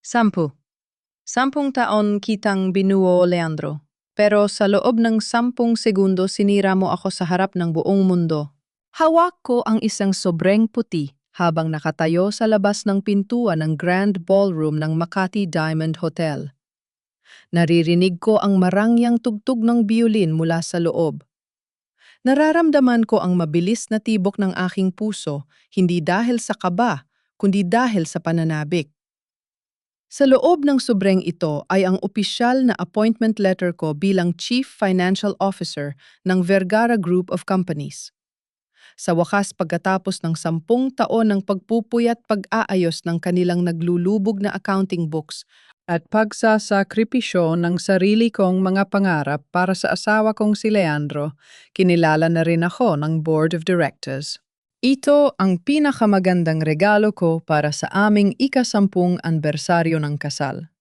10. 10 taon kitang binuo, Leandro. Pero sa loob ng 10 segundo sinira mo ako sa harap ng buong mundo. Hawak ko ang isang sobreng puti habang nakatayo sa labas ng pintuan ng Grand Ballroom ng Makati Diamond Hotel. Naririnig ko ang marangyang tugtog ng biolin mula sa loob. Nararamdaman ko ang mabilis na tibok ng aking puso, hindi dahil sa kaba, kundi dahil sa pananabik. Sa loob ng sobreng ito ay ang opisyal na appointment letter ko bilang Chief Financial Officer ng Vergara Group of Companies. Sa wakas pagkatapos ng 10 taon ng pagpupuyat pag-aayos ng kanilang naglulubog na accounting books at pagsasakripisyo ng sarili kong mga pangarap para sa asawa kong si Leandro, kinilala na rin ako ng Board of Directors. Ito ang pinakamagandang regalo ko para sa aming ika-10 anibersaryo ng kasal.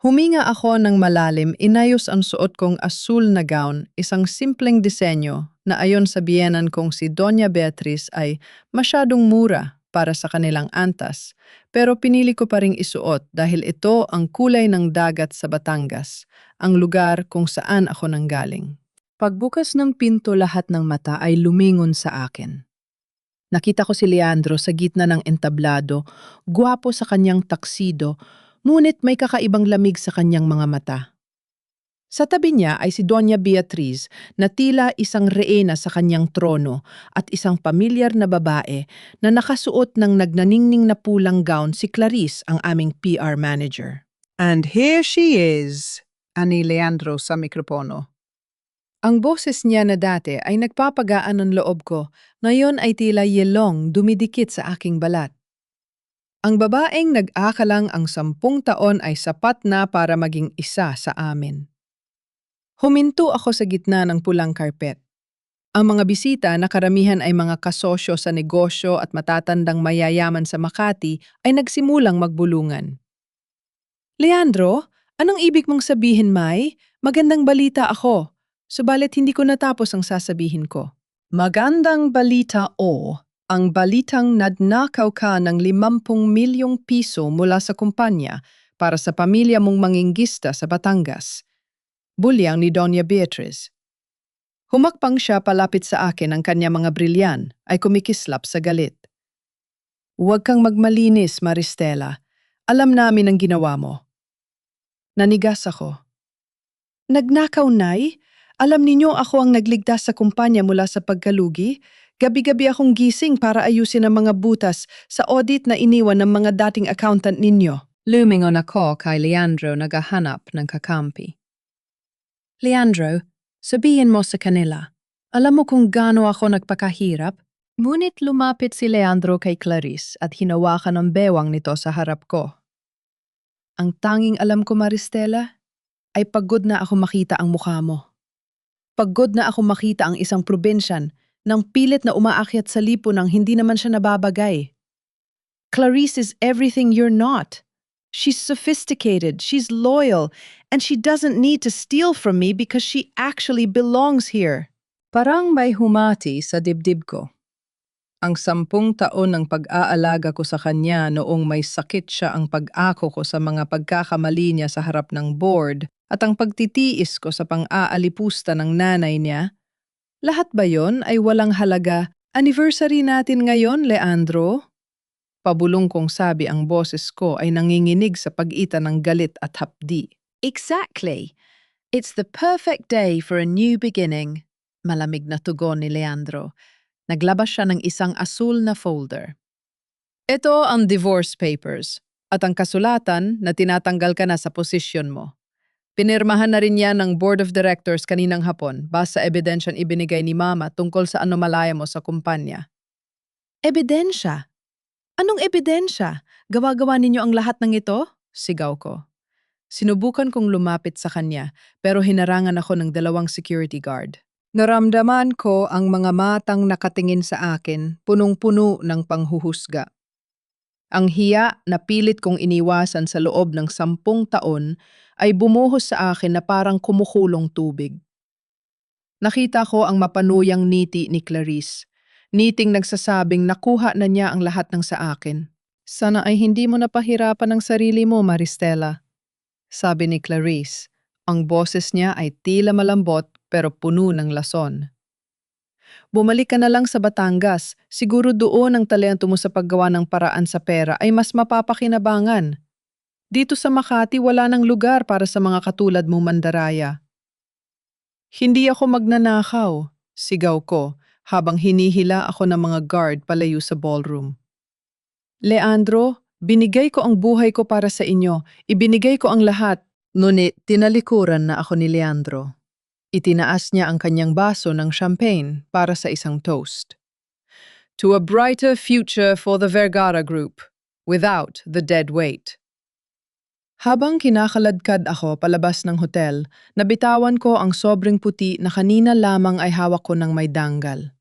Huminga ako ng malalim, inayos ang suot kong asul na gown, isang simpleng disenyo na ayon sa biyenan kong si Doña Beatriz ay masyadong mura para sa kanilang antas, pero pinili ko pa ring isuot dahil ito ang kulay ng dagat sa Batangas, ang lugar kung saan ako nanggaling. Pagbukas ng pinto, lahat ng mata ay lumingon sa akin. Nakita ko si Leandro sa gitna ng entablado, gwapo sa kanyang taksido, ngunit may kakaibang lamig sa kanyang mga mata. Sa tabi niya ay si Doña Beatriz na tila isang reyna sa kanyang trono at isang pamilyar na babae na nakasuot ng nagnaningning na pulang gown, si Clarice, ang aming PR manager. And here she is, ani Leandro sa mikropono. Ang boses niya na dati ay nagpapagaan ng loob ko, ngayon ay tila yelong dumidikit sa aking balat. Ang babaeng nag-akalang ang 10 taon ay sapat na para maging isa sa amin. Huminto ako sa gitna ng pulang karpet. Ang mga bisita na karamihan ay mga kasosyo sa negosyo at matatandang mayayaman sa Makati ay nagsimulang magbulungan. Leandro, anong ibig mong sabihin, May? Magandang balita ako. Subalit hindi ko natapos ang sasabihin ko. Magandang balita o, ang balitang nadnakaw ka ng 50 milyong piso mula sa kumpanya para sa pamilya mong manginggista sa Batangas. Bulyang ni Doña Beatriz. Humakpang siya palapit sa akin, ang kanya mga brilyan ay kumikislap sa galit. Huwag kang magmalinis, Maristela. Alam namin ang ginawa mo. Nanigas ako. Nagnakaw, Nay? Alam ninyo ako ang nagligtas sa kumpanya mula sa pagkalugi? Gabi-gabi akong gising para ayusin ang mga butas sa audit na iniwan ng mga dating accountant ninyo. Lumingon ako kay Leandro, naghahanap ng kakampi. Leandro, sabihin mo sa kanila, alam mo kung gaano ako nagpakahirap? Ngunit lumapit si Leandro kay Clarice at hinawakan ang bewang nito sa harap ko. Ang tanging alam ko, Maristela, ay pagod na ako makita ang mukha mo. Pagod na ako makita ang isang probinsyan nang pilit na umaakyat sa lipo nang hindi naman siya nababagay. Clarice is everything you're not. She's sophisticated, she's loyal, and she doesn't need to steal from me because she actually belongs here. Parang may humati sa dibdib ko. Ang 10 taon ng pag-aalaga ko sa kanya noong may sakit siya, ang pag-ako ko sa mga pagkakamali niya sa harap ng board, at ang pagtitiis ko sa pang-aalipusta ng nanay niya, lahat ba yon ay walang halaga? Anniversary natin ngayon, Leandro? Pabulong kong sabi, ang boses ko ay nanginginig sa pag-ita ng galit at hapdi. Exactly. It's the perfect day for a new beginning. Malamig na tugon ni Leandro. Naglabas siya ng isang asul na folder. Ito ang divorce papers at ang kasulatan na tinatanggal ka na sa posisyon mo. Pinirmahan na rin yan ng Board of Directors kaninang hapon base sa ebidensyang ibinigay ni Mama tungkol sa anomalaya mo sa kumpanya. Ebidensya? Anong ebidensya? Gawa-gawa ninyo ang lahat ng ito? Sigaw ko. Sinubukan kong lumapit sa kanya pero hinarangan ako ng 2 security guard. Naramdaman ko ang mga matang nakatingin sa akin, punong-puno ng panghuhusga. Ang hiya na pilit kong iniwasan sa loob ng 10 taon ay bumuhos sa akin na parang kumukulong tubig. Nakita ko ang mapanuyang ngiti ni Clarice. Ngiting nagsasabing nakuha na niya ang lahat ng sa akin. Sana ay hindi mo napahirapan ang sarili mo, Maristela, sabi ni Clarice. Ang boses niya ay tila malambot pero puno ng lason. Bumalik ka na lang sa Batangas. Siguro doon ang talento mo sa paggawa ng paraan sa pera ay mas mapapakinabangan. Dito sa Makati wala nang lugar para sa mga katulad mo mandaraya. Hindi ako magnanakaw, sigaw ko habang hinihila ako ng mga guard palayo sa ballroom. Leandro, binigay ko ang buhay ko para sa inyo. Ibinigay ko ang lahat. Ngunit tinalikuran na ako ni Leandro. Itinaas niya ang kanyang baso ng champagne para sa isang toast. To a brighter future for the Vergara Group, without the dead weight. Habang kinakaladkad ako palabas ng hotel, nabitawan ko ang sobrang puti na kanina lamang ay hawak ko ng may danggal.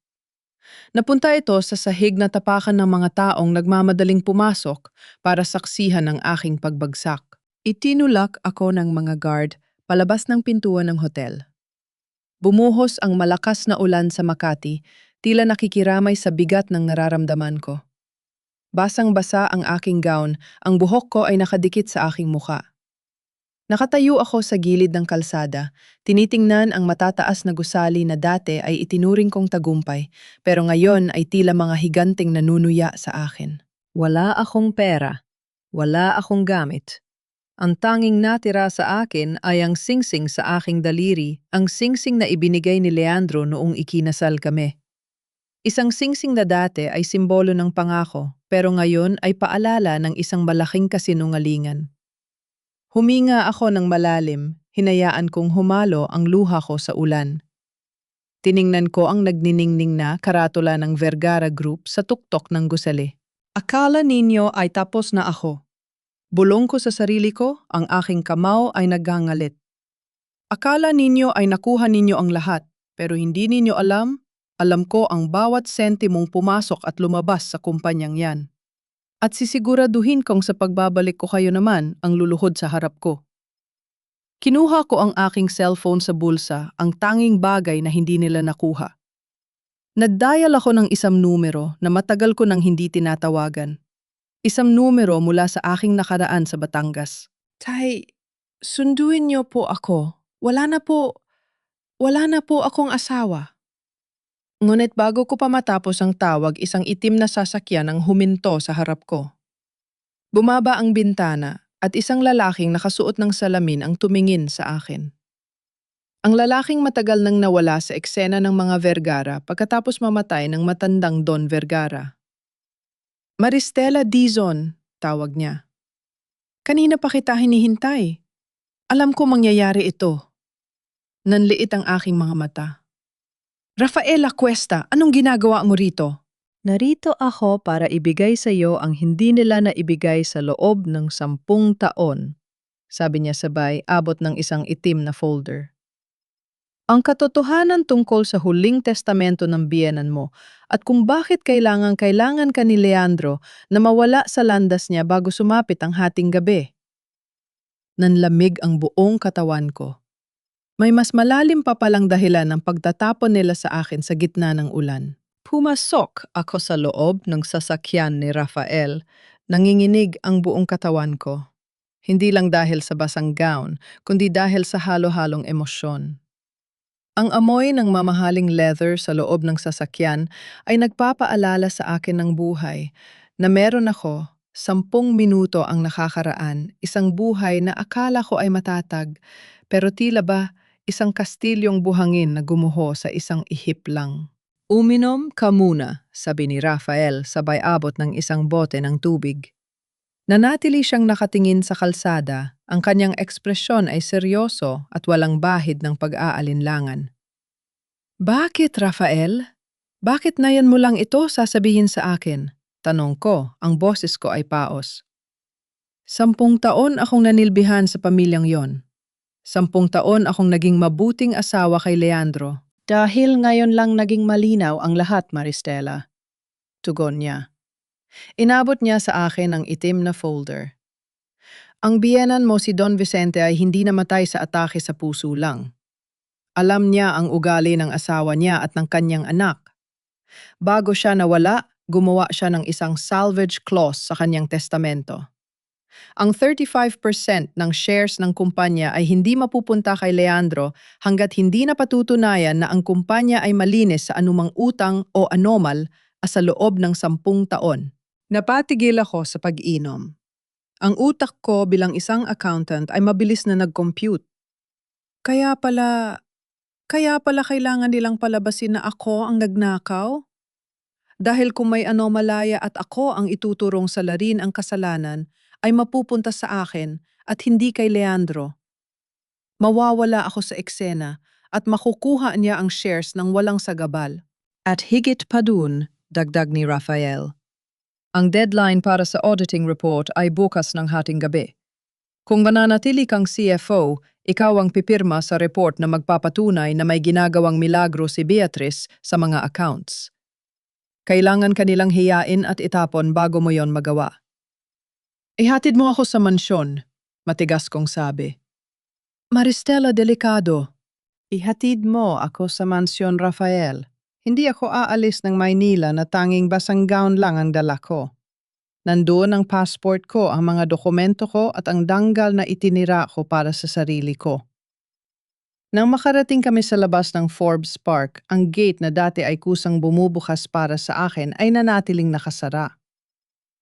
Napunta ito sa sahig na tapakan ng mga taong nagmamadaling pumasok para saksihan ang aking pagbagsak. Itinulak ako ng mga guard palabas ng pintuan ng hotel. Bumuhos ang malakas na ulan sa Makati, tila nakikiramay sa bigat ng nararamdaman ko. Basang-basa ang aking gown, ang buhok ko ay nakadikit sa aking muka. Nakatayo ako sa gilid ng kalsada, tinitingnan ang matataas na gusali na dati ay itinuring kong tagumpay, pero ngayon ay tila mga higanting nanunuya sa akin. Wala akong pera, wala akong gamit. Ang tanging natira sa akin ay ang singsing sa aking daliri, ang singsing na ibinigay ni Leandro noong ikinasal kami. Isang singsing na dati ay simbolo ng pangako, pero ngayon ay paalala ng isang malaking kasinungalingan. Huminga ako ng malalim, hinayaan kong humalo ang luha ko sa ulan. Tiningnan ko ang nagniningning na karatula ng Vergara Group sa tuktok ng gusali. Akala ninyo ay tapos na ako. Bulong ko sa sarili ko, ang aking kamao ay naggangalit. Akala ninyo ay nakuha ninyo ang lahat, pero hindi ninyo alam ko ang bawat sentimong pumasok at lumabas sa kumpanyang yan. At sisiguraduhin kong sa pagbabalik ko kayo naman ang luluhod sa harap ko. Kinuha ko ang aking cellphone sa bulsa, ang tanging bagay na hindi nila nakuha. Nag-dial ako ng isang numero na matagal ko nang hindi tinatawagan. Isang numero mula sa aking nakaraan sa Batangas. Tay, sunduin niyo po ako. Wala na po akong asawa. Ngunit bago ko pa matapos ang tawag, isang itim na sasakyan ang huminto sa harap ko. Bumaba ang bintana at isang lalaking nakasuot ng salamin ang tumingin sa akin. Ang lalaking matagal nang nawala sa eksena ng mga Vergara pagkatapos mamatay ng matandang Don Vergara. Maristela Dizon, tawag niya. Kanina pa kita hinihintay. Alam ko mangyayari ito. Nanliit ang aking mga mata. Rafaela Cuesta, anong ginagawa mo rito? Narito ako para ibigay sa iyo ang hindi nila naibigay sa loob ng 10 taon, sabi niya sabay abot ng isang itim na folder. Ang katotohanan tungkol sa huling testamento ng biyenan mo at kung bakit kailangan ka ni Leandro na mawala sa landas niya bago sumapit ang hating gabi. Nanlamig ang buong katawan ko. May mas malalim pa palang dahilan ng pagtatapon nila sa akin sa gitna ng ulan. Pumasok ako sa loob ng sasakyan ni Rafael. Nanginginig ang buong katawan ko. Hindi lang dahil sa basang gown, kundi dahil sa halo-halong emosyon. Ang amoy ng mamahaling leather sa loob ng sasakyan ay nagpapaalala sa akin ng buhay na meron ako, 10 minuto ang nakakaraan, isang buhay na akala ko ay matatag, pero tila ba isang kastilyong buhangin na gumuho sa isang ihip lang. Uminom ka muna, sabi ni Rafael sabay abot ng isang bote ng tubig. Nanatili siyang nakatingin sa kalsada, ang kanyang ekspresyon ay seryoso at walang bahid ng pag-aalinlangan. Bakit, Rafael? Bakit na yan mo lang ito sasabihin sa akin? Tanong ko, ang boses ko ay paos. 10 taon akong nanilbihan sa pamilyang yon. 10 taon akong naging mabuting asawa kay Leandro. Dahil ngayon lang naging malinaw ang lahat, Maristela. Tugon niya. Inabot niya sa akin ang itim na folder. Ang biyenan mo si Don Vicente ay hindi namatay sa atake sa puso lang. Alam niya ang ugali ng asawa niya at ng kanyang anak. Bago siya nawala, Gumawa siya ng isang salvage clause sa kanyang testamento. Ang 35% ng shares ng kumpanya ay hindi mapupunta kay Leandro hanggat hindi na patutunayan na ang kumpanya ay malinis sa anumang utang o anomal sa loob ng 10 taon. Napatigil ako sa pag-inom. Ang utak ko bilang isang accountant ay mabilis na nag-compute. Kaya pala, kaya pala kailangan nilang palabasin na ako ang nagnakaw? Dahil kung may anomalaya at ako ang ituturong salarin ang kasalanan, ay mapupunta sa akin at hindi kay Leandro. Mawawala ako sa eksena at makukuha niya ang shares ng walang sagabal. At higit pa dun, dagdag ni Rafael. Ang deadline para sa auditing report ay bukas ng hating gabi. Kung mananatili kang CFO, ikaw ang pipirma sa report na magpapatunay na may ginagawang milagro si Beatrice sa mga accounts. Kailangan kanilang hiyain at itapon bago mo yon magawa. Ihatid mo ako sa mansyon, matigas kong sabi. Maristela, delikado. Ihatid mo ako sa mansyon, Rafael. Hindi ako aalis ng Maynila na tanging basang gown lang ang dala ko. Nandoon ang passport ko, ang mga dokumento ko at ang danggal na itinira ko para sa sarili ko. Nang makarating kami sa labas ng Forbes Park, ang gate na dati ay kusang bumubukas para sa akin ay nanatiling nakasara.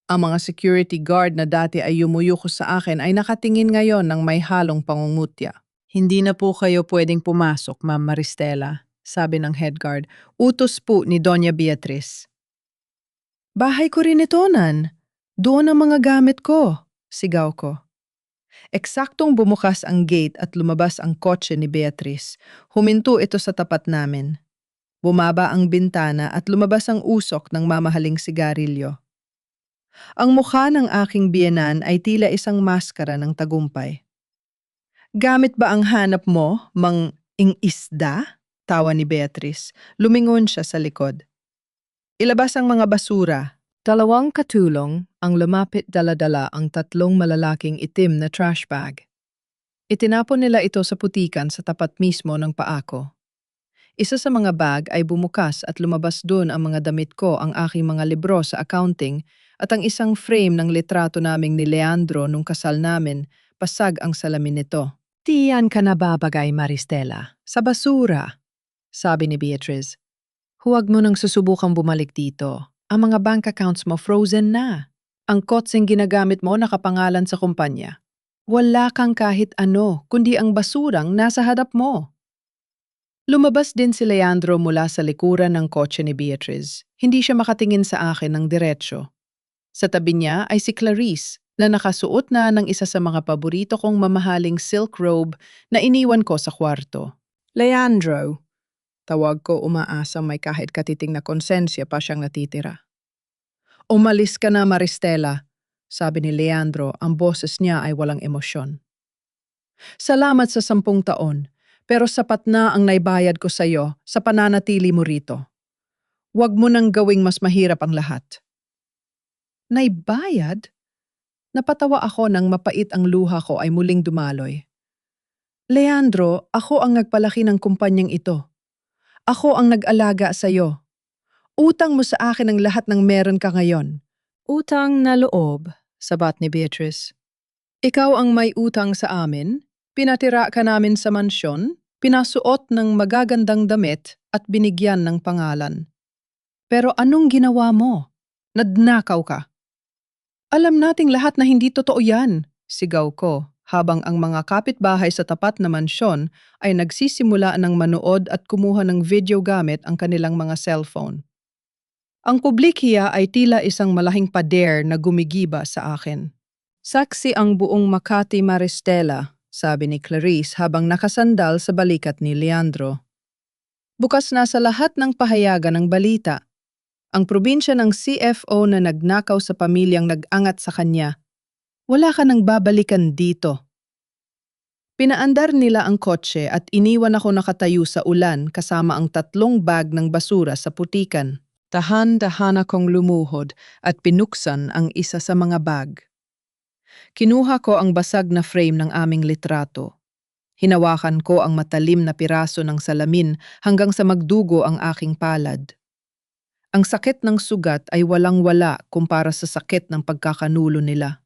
Ang mga security guard na dati ay yumuyuko sa akin ay nakatingin ngayon ng may halong pangungutya. Hindi na po kayo pwedeng pumasok, Ma'am Maristela, sabi ng head guard. Utos po ni Doña Beatriz. Bahay ko rin ito, Nan. Doon ang mga gamit ko, sigaw ko. Eksaktong bumukas ang gate at lumabas ang kotse ni Beatriz. Huminto ito sa tapat namin. Bumaba ang bintana at lumabas ang usok ng mamahaling sigarilyo. Ang mukha ng aking biyenan ay tila isang maskara ng tagumpay. Gamit ba ang hanap mo, mang isda? Tawa ni Beatriz. Lumingon siya sa likod. Ilabas ang mga basura. Dalawang katulong ang lumapit dala-dala ang 3 malalaking itim na trash bag. Itinapon nila ito sa putikan sa tapat mismo ng paa ko. Isa sa mga bag ay bumukas at lumabas doon ang mga damit ko, ang aking mga libro sa accounting at ang isang frame ng litrato naming ni Leandro nung kasal namin, pasag ang salamin nito. Tiyan ka nababagay, Maristela. Sa basura, sabi ni Beatriz. Huwag mo nang susubukang bumalik dito. Ang mga bank accounts mo frozen na. Ang kotseng ginagamit mo nakapangalan sa kumpanya. Wala kang kahit ano, kundi ang basurang nasa harap mo. Lumabas din si Leandro mula sa likuran ng kotse ni Beatriz. Hindi siya makatingin sa akin ng diretsyo. Sa tabi niya ay si Clarice na nakasuot na ng isa sa mga paborito kong mamahaling silk robe na iniwan ko sa kwarto. Leandro, tawag ko umaasa may kahit katiting na konsensya pa siyang natitira. Umalis ka na, Maristela, sabi ni Leandro, ang boses niya ay walang emosyon. Salamat sa 10 taon, pero sapat na ang naibayad ko sa iyo sa pananatili mo rito. Huwag mo nang gawing mas mahirap ang lahat. Naibayad? Napatawa ako nang mapait ang luha ko ay muling dumaloy. Leandro, ako ang nagpalaki ng kumpanyang ito. Ako ang nag-alaga sa iyo. Utang mo sa akin ang lahat ng meron ka ngayon. Utang na loob, sabat ni Beatrice. Ikaw ang may utang sa amin, pinatira ka namin sa mansyon, pinasuot ng magagandang damit at binigyan ng pangalan. Pero anong ginawa mo? Nadnakaw ka. Alam nating lahat na hindi totoo yan, sigaw ko, habang ang mga kapitbahay sa tapat na mansyon ay nagsisimula ng manood at kumuha ng video gamit ang kanilang mga cellphone. Ang publikiya ay tila isang malahing pader na gumigiba sa akin. Saksi ang buong Makati, Maristela, sabi ni Clarice habang nakasandal sa balikat ni Leandro. Bukas na sa lahat ng pahayagan ng balita. Ang probinsya ng CFO na nagnakaw sa pamilyang nag-angat sa kanya. Wala ka nang babalikan dito. Pinaandar nila ang kotse at iniwan ako nakatayo sa ulan kasama ang 3 bag ng basura sa putikan. Dahan-dahan akong lumuhod at pinuksan ang isa sa mga bag. Kinuha ko ang basag na frame ng aming litrato. Hinawakan ko ang matalim na piraso ng salamin hanggang sa magdugo ang aking palad. Ang sakit ng sugat ay walang-wala kumpara sa sakit ng pagkakanulo nila.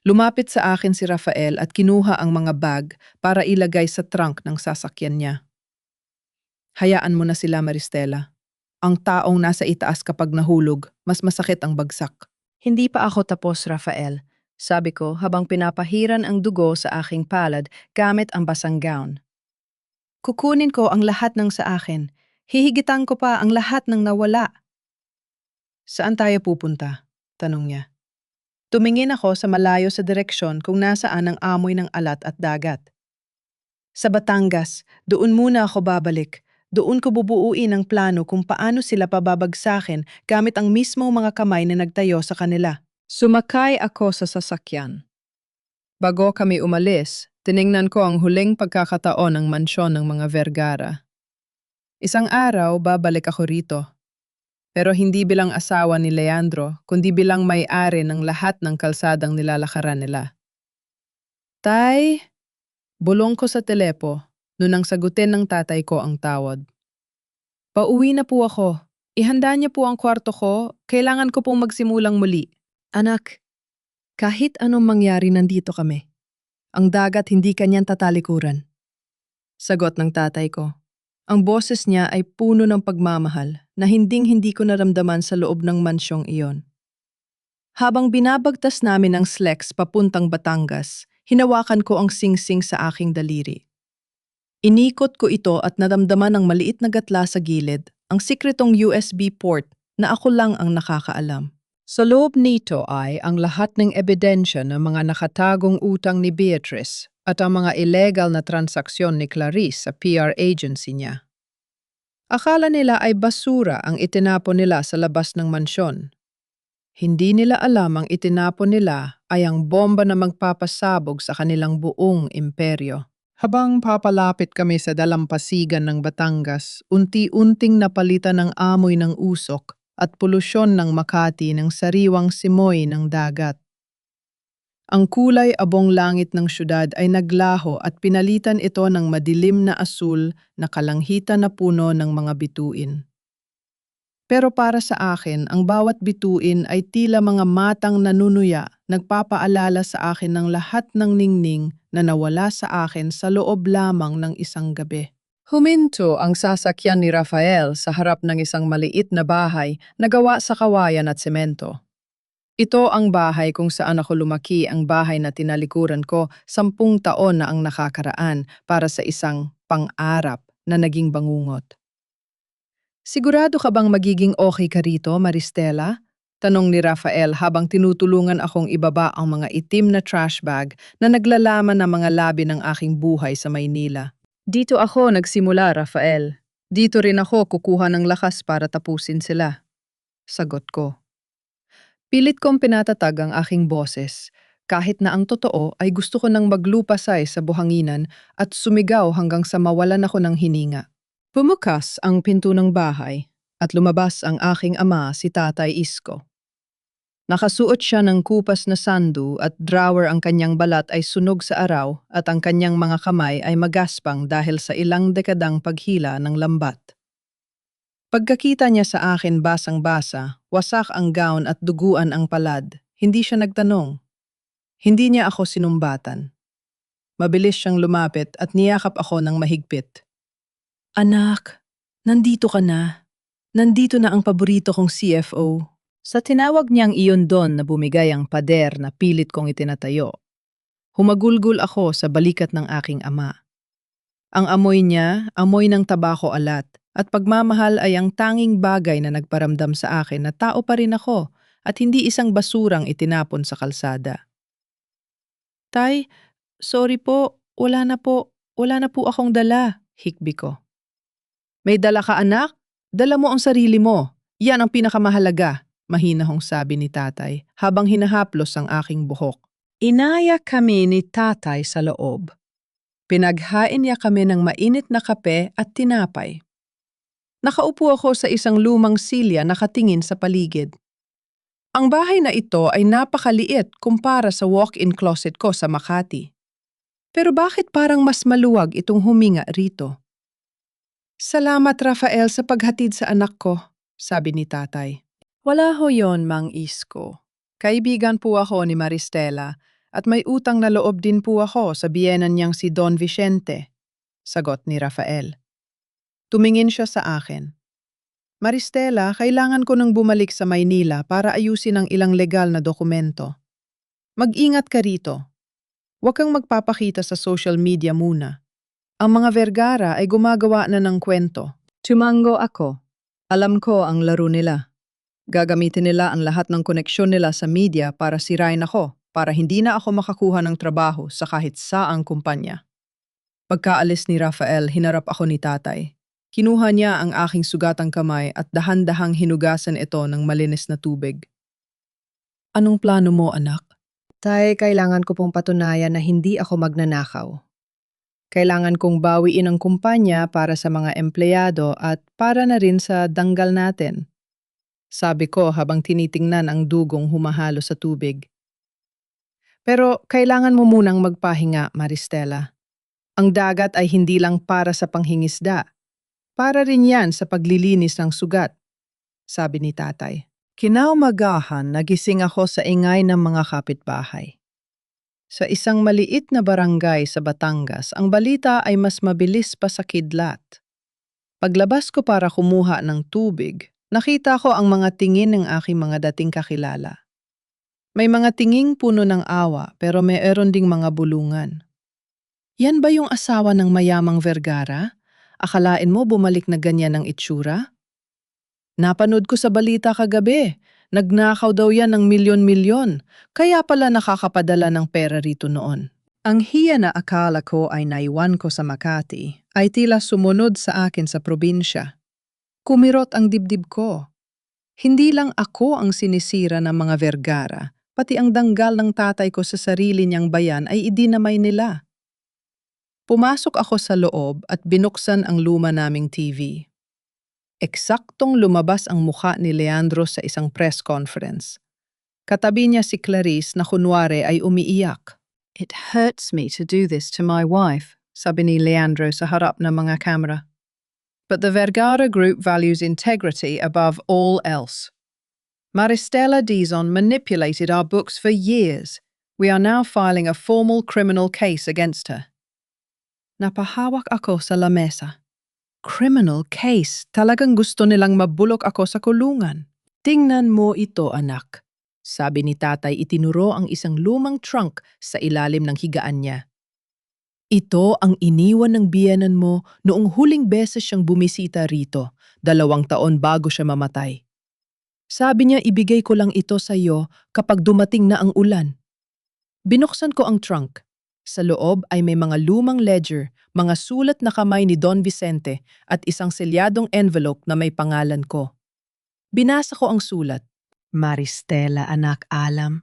Lumapit sa akin si Rafael at kinuha ang mga bag para ilagay sa trunk ng sasakyan niya. Hayaan mo na sila, Maristela. Ang taong nasa itaas kapag nahulog, mas masakit ang bagsak. Hindi pa ako tapos, Rafael. Sabi ko habang pinapahiran ang dugo sa aking palad gamit ang basang gown. Kukunin ko ang lahat ng sa akin. Hihigitan ko pa ang lahat ng nawala. Saan tayo pupunta? Tanong niya. Tumingin ako sa malayo sa direksyon kung nasaan ang amoy ng alat at dagat. Sa Batangas, doon muna ako babalik. Doon ko bubuuin ang plano kung paano sila pababagsakin gamit ang mismong mga kamay na nagtayo sa kanila. Sumakay ako sa sasakyan. Bago kami umalis, tiningnan ko ang huling pagkakataon ng mansyon ng mga Vergara. Isang araw, babalik ako rito. Pero hindi bilang asawa ni Leandro, kundi bilang may-ari ng lahat ng kalsadang nilalakaran nila. Tay, bulong ko sa telepo, nung nang sagutin ng tatay ko ang tawad. Pauwi na po ako. Ihanda niya po ang kwarto ko, kailangan ko pong magsimulang muli. Anak, kahit anong mangyari nandito kami. Ang dagat hindi kanyang tatalikuran. Sagot ng tatay ko. Ang boses niya ay puno ng pagmamahal na hinding-hindi ko naramdaman sa loob ng mansyong iyon. Habang binabagtas namin ang Slex papuntang Batangas, hinawakan ko ang singsing sa aking daliri. Inikot ko ito at naramdaman ng maliit na gatla sa gilid, ang sikretong USB port na ako lang ang nakakaalam. Sa loob nito ay ang lahat ng ebidensya ng mga nakatagong utang ni Beatrice at ang mga illegal na transaksyon ni Clarice sa PR agency niya. Akala nila ay basura ang itinapon nila sa labas ng mansyon. Hindi nila alam ang itinapon nila ay ang bomba na magpapasabog sa kanilang buong imperyo. Habang papalapit kami sa dalampasigan ng Batangas, unti-unting napalitan ng amoy ng usok at polusyon ng Makati ng sariwang simoy ng dagat. Ang kulay abong langit ng syudad ay naglaho at pinalitan ito ng madilim na asul na kalanghitan na puno ng mga bituin. Pero para sa akin, ang bawat bituin ay tila mga matang nanunuya, nagpapaalala sa akin ng lahat ng ningning na nawala sa akin sa loob lamang ng isang gabi. Huminto ang sasakyan ni Rafael sa harap ng isang maliit na bahay na gawa sa kawayan at semento. Ito ang bahay kung saan ako lumaki, ang bahay na tinalikuran ko 10 taon na ang nakakaraan para sa isang pang-arap na naging bangungot. Sigurado ka bang magiging okay ka rito, Maristela? Tanong ni Rafael habang tinutulungan akong ibaba ang mga itim na trash bag na naglalaman ng mga labi ng aking buhay sa Maynila. Dito ako nagsimula, Rafael. Dito rin ako kukuha ng lakas para tapusin sila. Sagot ko. Pilit kong pinatatag ang aking boses, kahit na ang totoo ay gusto ko nang maglupasay sa buhanginan at sumigaw hanggang sa mawalan ako ng hininga. Bumukas ang pinto ng bahay at lumabas ang aking ama, si Tatay Isko. Nakasuot siya ng kupas na sandu at drawer, ang kanyang balat ay sunog sa araw at ang kanyang mga kamay ay magaspang dahil sa ilang dekadang paghila ng lambat. Pagkakita niya sa akin basang-basa, wasak ang gown at duguan ang palad, hindi siya nagtanong. Hindi niya ako sinumbatan. Mabilis siyang lumapit at niyakap ako ng mahigpit. Anak, nandito ka na. Nandito na ang paborito kong CFO. Sa tinawag niyang iyon doon na bumigay ang pader na pilit kong itinatayo. Humagulgul ako sa balikat ng aking ama. Ang amoy niya, amoy ng tabako alat, at pagmamahal ay ang tanging bagay na nagparamdam sa akin na tao pa rin ako at hindi isang basurang itinapon sa kalsada. Tay, sorry po, wala na po akong dala, hikbi ko. May dala ka, anak? Dala mo ang sarili mo. Yan ang pinakamahalaga, mahinahong sabi ni tatay habang hinahaplos ang aking buhok. Inaya kami ni tatay sa loob. Pinaghain niya kami ng mainit na kape at tinapay. Nakaupo ako sa isang lumang silya nakatingin sa paligid. Ang bahay na ito ay napakaliit kumpara sa walk-in closet ko sa Makati. Pero bakit parang mas maluwag itong huminga rito? Salamat, Rafael, sa paghatid sa anak ko. sabi ni tatay. Wala ho yon, Mang Isko. Kaibigan po ako ni Maristela at may utang na loob din po ako sa biyenan niyang si Don Vicente, sagot ni Rafael. Tumingin siya sa akin. Maristela, kailangan ko nang bumalik sa Maynila para ayusin ang ilang legal na dokumento. Mag-ingat ka rito. Huwag kang magpapakita sa social media muna. Ang mga Vergara ay gumagawa na ng kwento. Tumango ako. Alam ko ang laro nila. Gagamitin nila ang lahat ng koneksyon nila sa media para sirain ako, para hindi na ako makakuha ng trabaho sa kahit saang kumpanya. Pagkaalis ni Rafael, hinarap ako ni tatay. Kinuha niya ang aking sugatang kamay at dahan-dahang hinugasan ito ng malinis na tubig. Anong plano mo, anak? Tay, kailangan ko pong patunayan na hindi ako magnanakaw. Kailangan kong bawiin ang kumpanya para sa mga empleyado at para na rin sa danggal natin. Sabi ko habang tinitingnan ang dugong humahalo sa tubig. Pero kailangan mo munang magpahinga, Maristela. Ang dagat ay hindi lang para sa panghingisda. Para rin yan sa paglilinis ng sugat, sabi ni tatay. Kinaumagahan, nagising ako sa ingay ng mga kapitbahay. Sa isang maliit na barangay sa Batangas, ang balita ay mas mabilis pa sa kidlat. Paglabas ko para kumuha ng tubig, nakita ko ang mga tingin ng aking mga dating kakilala. May mga tinging puno ng awa pero mayroon ding mga bulungan. Yan ba yung asawa ng mayamang Vergara? Akalain mo bumalik na ganyan ang itsura? Napanood ko sa balita kagabi. Nagnakaw daw yan ng milyon-milyon. Kaya pala nakakapadala ng pera rito noon. Ang hiya na akala ko ay naiwan ko sa Makati ay tila sumunod sa akin sa probinsya. Kumirot ang dibdib ko. Hindi lang ako ang sinisira ng mga Vergara, pati ang danggal ng tatay ko sa sarili niyang bayan ay idinamay nila. Pumasok ako sa loob at binuksan ang luma naming TV. Eksaktong lumabas ang mukha ni Leandro sa isang press conference. Katabi niya si Clarice na kunwari ay umiiyak. It hurts me to do this to my wife, sabi ni Leandro sa harap ng mga kamera. But the Vergara Group values integrity above all else. Maristela Dizon manipulated our books for years. We are now filing a formal criminal case against her. Napahawak ako sa lamesa. Criminal case. Talagang gusto nilang mabulok ako sa kulungan. Tingnan mo ito, anak. Sabi ni tatay, itinuro ang isang lumang trunk sa ilalim ng higaan niya. Ito ang iniwan ng biyenan mo noong huling beses siyang bumisita rito, 2 taon bago siya mamatay. Sabi niya ibigay ko lang ito sa iyo kapag dumating na ang ulan. Binuksan ko ang trunk. Sa loob ay may mga lumang ledger, mga sulat na kamay ni Don Vicente at isang selyadong envelope na may pangalan ko. Binasa ko ang sulat. Maristela, anak, alam.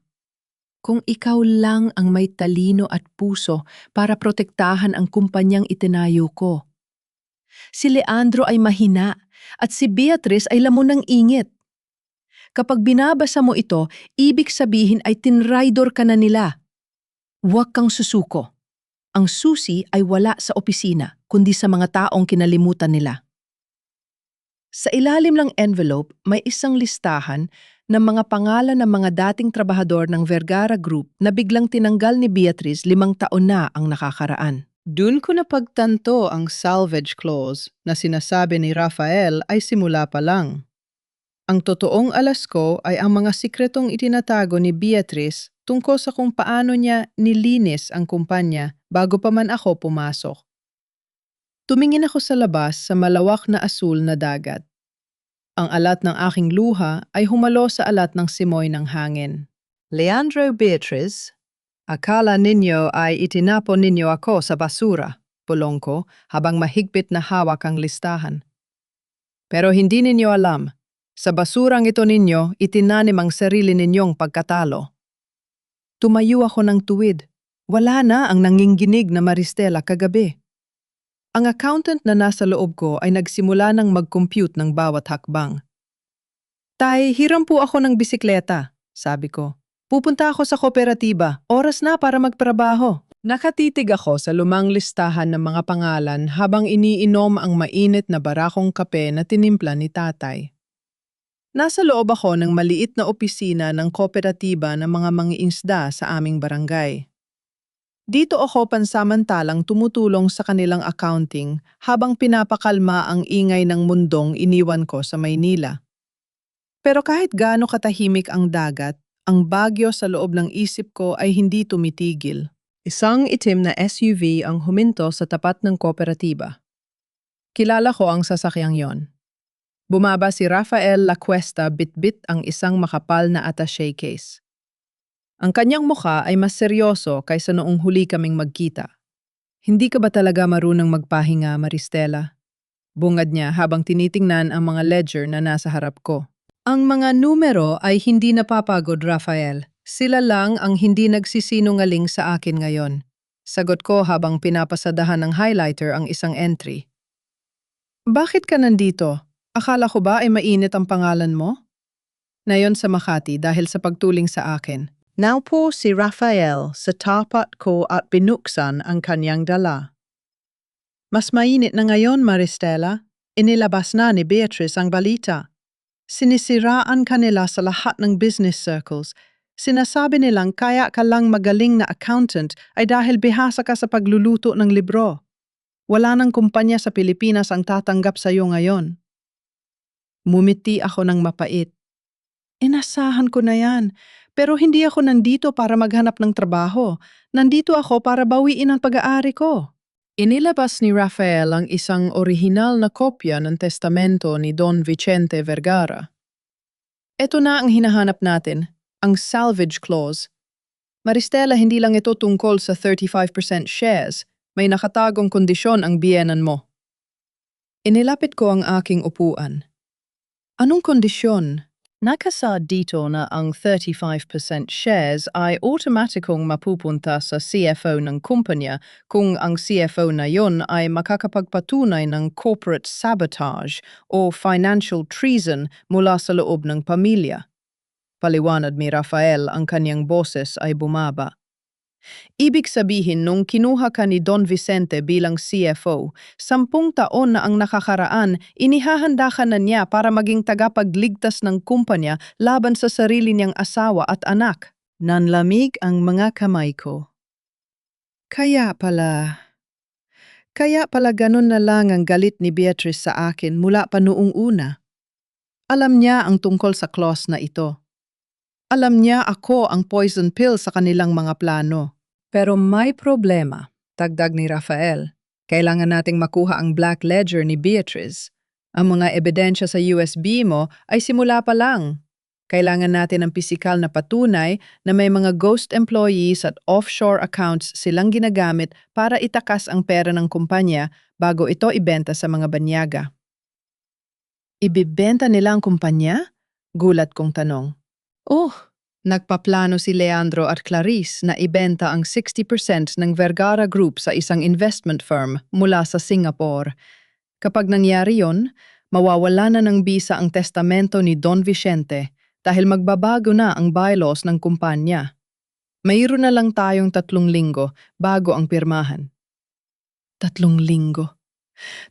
Kung ikaw lang ang may talino at puso para protektahan ang kumpanyang itinayo ko. Si Leandro ay mahina at si Beatrice ay lamon ng ingit. Kapag binabasa mo ito, ibig sabihin ay tinraidor ka na nila. Huwag kang susuko. Ang susi ay wala sa opisina, kundi sa mga taong kinalimutan nila. Sa ilalim ng envelope, may isang listahan ng mga pangalan ng mga dating trabahador ng Vergara Group na biglang tinanggal ni Beatrice 5 taon na ang nakakaraan. Doon ko napagtanto ang salvage clause na sinasabi ni Rafael ay simula pa lang. Ang totoong alas ko ay ang mga sikretong itinatago ni Beatrice tungkol sa kung paano niya nilinis ang kumpanya bago pa man ako pumasok. Tumingin ako sa labas sa malawak na asul na dagat. Ang alat ng aking luha ay humalo sa alat ng simoy ng hangin. Leandro, Beatrice, akala ninyo ay itinapon ninyo ako sa basura, bulong ko habang mahigpit na hawak ang listahan. Pero hindi ninyo alam, sa basurang ito ninyo itinanim ang sarili ninyong pagkatalo. Tumayo ako ng tuwid. Wala na ang nanginginig na Maristela kagabi. Ang accountant na nasa loob ko ay nagsimula ng mag-compute ng bawat hakbang. Tay, hiram po ako ng bisikleta, sabi ko. Pupunta ako sa kooperatiba. Oras na para magtrabaho. Nakatitig ako sa lumang listahan ng mga pangalan habang iniinom ang mainit na barakong kape na tinimpla ni tatay. Nasa loob ako ng maliit na opisina ng kooperatiba ng mga mangingisda sa aming barangay. Dito ako pansamantalang tumutulong sa kanilang accounting habang pinapakalma ang ingay ng mundong iniwan ko sa Maynila. Pero kahit gaano katahimik ang dagat, ang bagyo sa loob ng isip ko ay hindi tumitigil. Isang itim na SUV ang huminto sa tapat ng kooperatiba. Kilala ko ang sasakyang yon. Bumaba si Rafael Lacuesta bitbit ang isang makapal na attaché case. Ang kanyang mukha ay mas seryoso kaysa noong huli kaming magkita. Hindi ka ba talaga marunong magpahinga, Maristela? Bungad niya habang tinitingnan ang mga ledger na nasa harap ko. Ang mga numero ay hindi napapagod, Rafael. Sila lang ang hindi nagsisinungaling sa akin ngayon. Sagot ko habang pinapasadahan ng highlighter ang isang entry. Bakit ka nandito? Akala ko ba ay mainit ang pangalan mo? Nayon sa Makati dahil sa pagtuling sa akin. Naupo si Rafael sa tapat ko at binuksan ang kanyang dala. Mas mainit na ngayon, Maristela. Inilabas na ni Beatrice ang balita. Sinisiraan kanila sa lahat ng business circles. Sinasabi nilang kaya ka lang magaling na accountant ay dahil bihasa ka sa pagluluto ng libro. Wala nang kumpanya sa Pilipinas ang tatanggap sa iyo ngayon. Mumiti ako ng mapait. Inasahan ko na yan, pero hindi ako nandito para maghanap ng trabaho. Nandito ako para bawiin ang pag-aari ko. Inilabas ni Rafael ang isang orihinal na kopya ng testamento ni Don Vicente Vergara. Ito na ang hinahanap natin, ang salvage clause. Maristela, hindi lang ito tungkol sa 35% shares. May nakatagong kondisyon ang biyenan mo. Inilapit ko ang aking upuan. Anong kondisyon? Nakasad dito na ang 35% shares ay automatikong mapupunta sa CFO ng kumpanya kung ang CFO na yon ay makakapagpatunay ng corporate sabotage o financial treason mula sa loob ng pamilya. Paliwanag ni Rafael, ang kanyang boses ay bumaba. Ibig sabihin nung kinuha ka ni Don Vicente bilang CFO, 10 taon na ang nakakaraan, inihahanda ka na niya para maging tagapagligtas ng kumpanya laban sa sarili niyang asawa at anak. Nanlamig ang mga kamay ko. Kaya pala ganun na lang ang galit ni Beatrice sa akin mula pa noong una. Alam niya ang tungkol sa clause na ito. Alam niya ako ang poison pill sa kanilang mga plano. Pero may problema, dagdag ni Rafael. Kailangan nating makuha ang black ledger ni Beatrice. Ang mga ebidensya sa USB mo ay simula pa lang. Kailangan natin ng pisikal na patunay na may mga ghost employees at offshore accounts silang ginagamit para itakas ang pera ng kumpanya bago ito ibenta sa mga banyaga. Ibibenta nila ang kumpanya? Gulat kong tanong. Oh, nagpaplano si Leandro at Clarice na ibenta ang 60% ng Vergara Group sa isang investment firm mula sa Singapore. Kapag nangyari yon, mawawala na ng bisa ang testamento ni Don Vicente dahil magbabago na ang bylaws ng kumpanya. Mayroon na lang tayong 3 linggo bago ang pirmahan. 3 linggo.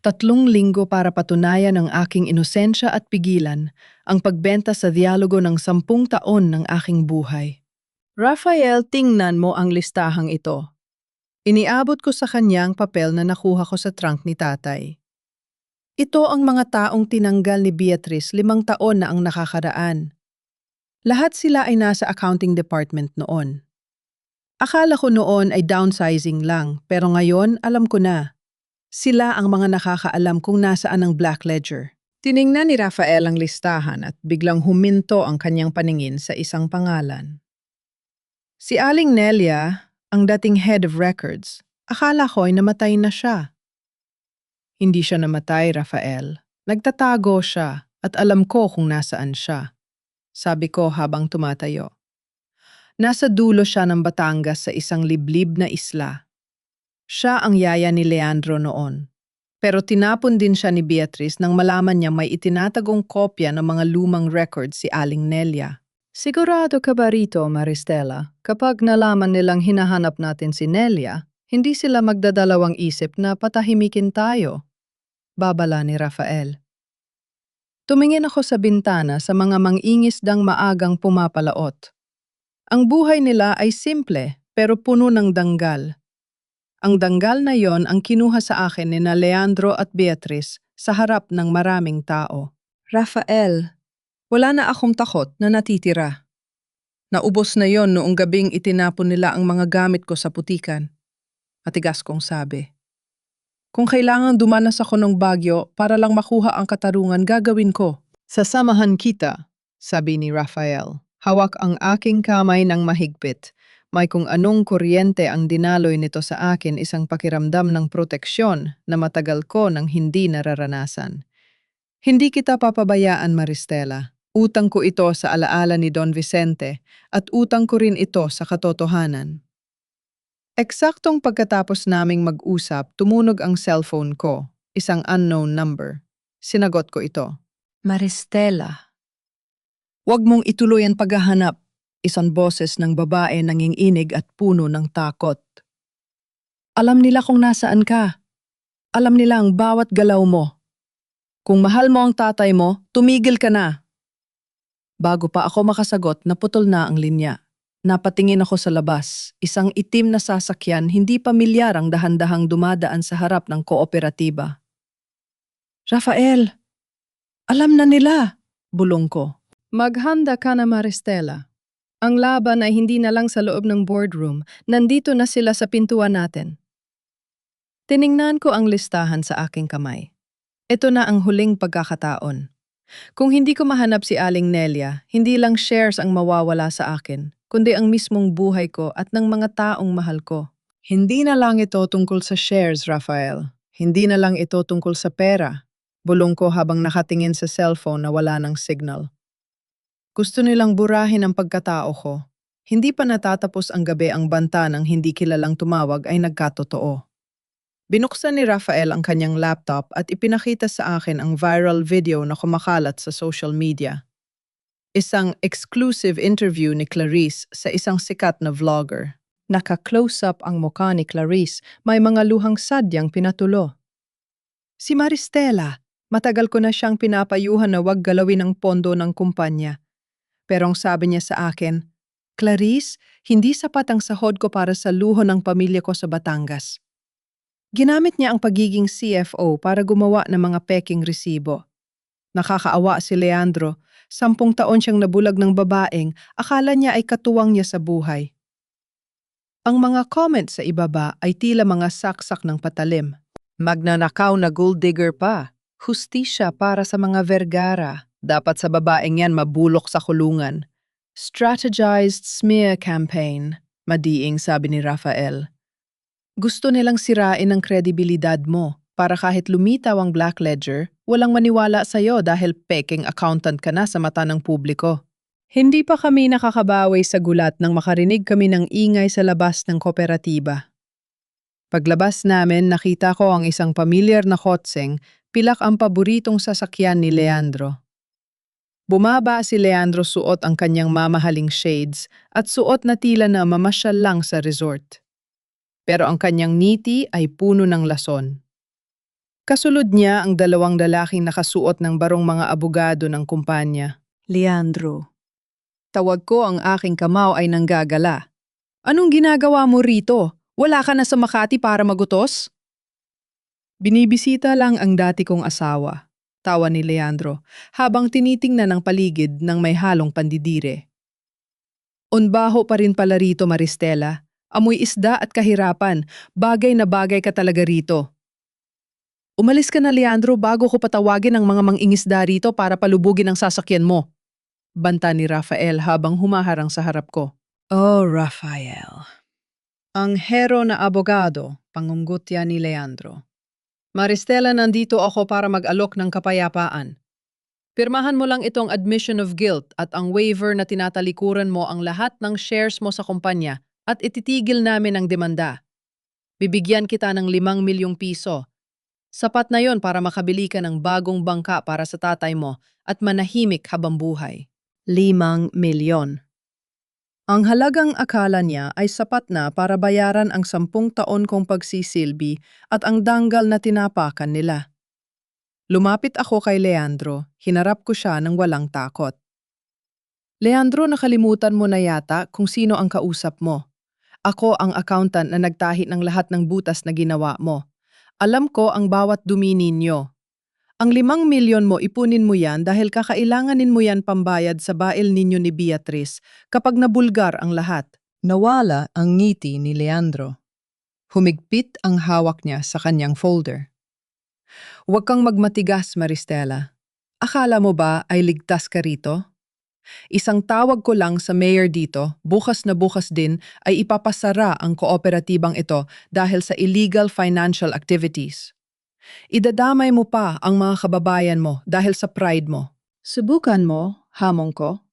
3 linggo para patunayan ang aking inosensya at pigilan ang pagbenta sa dialogo ng 10 taon ng aking buhay. Rafael, tingnan mo ang listahang ito. Iniabot ko sa kanyang papel na nakuha ko sa trunk ni tatay. Ito ang mga taong tinanggal ni Beatrice 5 taon na ang nakakaraan. Lahat sila ay nasa accounting department noon. Akala ko noon ay downsizing lang, pero ngayon alam ko na. Sila ang mga nakakaalam kung nasaan ang black ledger. Tiningnan ni Rafael ang listahan at biglang huminto ang kanyang paningin sa isang pangalan. Si Aling Nelia, ang dating head of records, akala ko ay namatay na siya. Hindi siya namatay, Rafael. Nagtatago siya at alam ko kung nasaan siya. Sabi ko habang tumatayo. Nasa dulo siya ng Batangas sa isang liblib na isla. Siya ang yaya ni Leandro noon. Pero tinapon din siya ni Beatrice nang malaman niya may itinatagong kopya ng mga lumang records si Aling Nelia. Sigurado ka ba rito, Maristela? Kapag nalaman nilang hinahanap natin si Nelia, hindi sila magdadalawang isip na patahimikin tayo. Babala ni Rafael. Tumingin ako sa bintana sa mga mangingisdang maagang pumapalaot. Ang buhay nila ay simple pero puno ng danggal. Ang danggal na yon ang kinuha sa akin ni na Leandro at Beatrice sa harap ng maraming tao. Rafael, wala na akong takot na natitira. Naubos na yon noong gabing itinapon nila ang mga gamit ko sa putikan. Matigas kong sabi. Kung kailangan dumanas ako ng bagyo para lang makuha ang katarungan, gagawin ko. Sasamahan kita, sabi ni Rafael. Hawak ang aking kamay ng mahigpit. May kung anong kuryente ang dinaloy nito sa akin, isang pakiramdam ng proteksyon na matagal ko nang hindi nararanasan. Hindi kita papabayaan, Maristela. Utang ko ito sa alaala ni Don Vicente at utang ko rin ito sa katotohanan. Eksaktong pagkatapos naming mag-usap, tumunog ang cellphone ko, isang unknown number. Sinagot ko ito. Maristela. Huwag mong ituloy ang paghahanap. Isang boses ng babae nanginginig at puno ng takot. Alam nila kung nasaan ka. Alam nila ang bawat galaw mo. Kung mahal mo ang tatay mo, tumigil ka na. Bago pa ako makasagot, naputol na ang linya. Napatingin ako sa labas. Isang itim na sasakyan, hindi pamilyar ang dahan-dahang dumadaan sa harap ng kooperatiba. Rafael, alam na nila, bulong ko. Maghanda ka na, Maristela. Ang laban ay hindi na lang sa loob ng boardroom, nandito na sila sa pintuan natin. Tiningnan ko ang listahan sa aking kamay. Ito na ang huling pagkakataon. Kung hindi ko mahanap si Aling Nelia, hindi lang shares ang mawawala sa akin, kundi ang mismong buhay ko at ng mga taong mahal ko. Hindi na lang ito tungkol sa shares, Rafael. Hindi na lang ito tungkol sa pera. Bulong ko habang nakatingin sa cellphone na wala ng signal. Gusto nilang burahin ang pagkatao ko. Hindi pa natatapos ang gabi, ang banta ng hindi kilalang tumawag ay nagkatotoo. Binuksan ni Rafael ang kanyang laptop at ipinakita sa akin ang viral video na kumakalat sa social media. Isang exclusive interview ni Clarice sa isang sikat na vlogger. Naka-close up ang mukha ni Clarice, may mga luhang sadyang pinatulo. Si Maristela, matagal ko na siyang pinapayuhan na wag galawin ang pondo ng kumpanya. Pero ang sabi niya sa akin, Clarice, hindi sapat ang sahod ko para sa luho ng pamilya ko sa Batangas. Ginamit niya ang pagiging CFO para gumawa ng mga peking resibo. Nakakaawa si Leandro, 10 taon siyang nabulag ng babaeng, akala niya ay katuwang niya sa buhay. Ang mga comments sa ibaba ay tila mga saksak ng patalim. Magnanakaw na gold digger pa. Hustisya para sa mga Vergara. Dapat sa babaeng yan mabulok sa kulungan. Strategized smear campaign, madiing sabi ni Rafael. Gusto nilang sirain ang kredibilidad mo para kahit lumitaw ang Black Ledger, walang maniwala sa'yo dahil peking accountant ka na sa mata ng publiko. Hindi pa kami nakakabawi sa gulat nang makarinig kami ng ingay sa labas ng kooperatiba. Paglabas namin, nakita ko ang isang pamilyar na kotseng, pilak ang paboritong sasakyan ni Leandro. Bumaba si Leandro, suot ang kanyang mamahaling shades at suot na tila na mamasyal lang sa resort. Pero ang kanyang ngiti ay puno ng lason. Kasunod niya ang 2 lalaking nakasuot ng barong mga abogado ng kumpanya. Leandro. Tawag ko, ang aking kamao ay nanggagala. Anong ginagawa mo rito? Wala ka na sa Makati para magutos? Binibisita lang ang dati kong asawa. Tawa ni Leandro, habang tinitingnan ang paligid ng may halong pandidire. Unbaho pa rin pala rito, Maristela. Amoy isda at kahirapan. Bagay na bagay ka talaga rito. Umalis ka na, Leandro, bago ko patawagin ang mga mangingisda rito para palubugin ang sasakyan mo. Banta ni Rafael habang humaharang sa harap ko. Oh, Rafael. Ang hero na abogado, pangungutya ni Leandro. Maristela, nandito ako para mag-alok ng kapayapaan. Pirmahan mo lang itong admission of guilt at ang waiver na tinatalikuran mo ang lahat ng shares mo sa kumpanya at ititigil namin ang demanda. Bibigyan kita ng 5 milyong piso. Sapat na yon para makabili ka ng bagong bangka para sa tatay mo at manahimik habang buhay. 5 milyon. Ang halagang akala niya ay sapat na para bayaran ang 10 taon kong pagsisilbi at ang danggal na tinapakan nila. Lumapit ako kay Leandro, hinarap ko siya ng walang takot. Leandro, nakalimutan mo na yata kung sino ang kausap mo. Ako ang accountant na nagtahi ng lahat ng butas na ginawa mo. Alam ko ang bawat dumi ninyo. Ang 5 milyon mo, ipunin mo yan dahil kakailanganin mo yan pambayad sa bail ninyo ni Beatrice kapag nabulgar ang lahat. Nawala ang ngiti ni Leandro. Humigpit ang hawak niya sa kanyang folder. Huwag kang magmatigas, Maristela. Akala mo ba ay ligtas ka rito? Isang tawag ko lang sa mayor dito, bukas na bukas din ay ipapasara ang kooperatibang ito dahil sa illegal financial activities. Idadamay mo pa ang mga kababayan mo dahil sa pride mo. Subukan mo, hamon ko.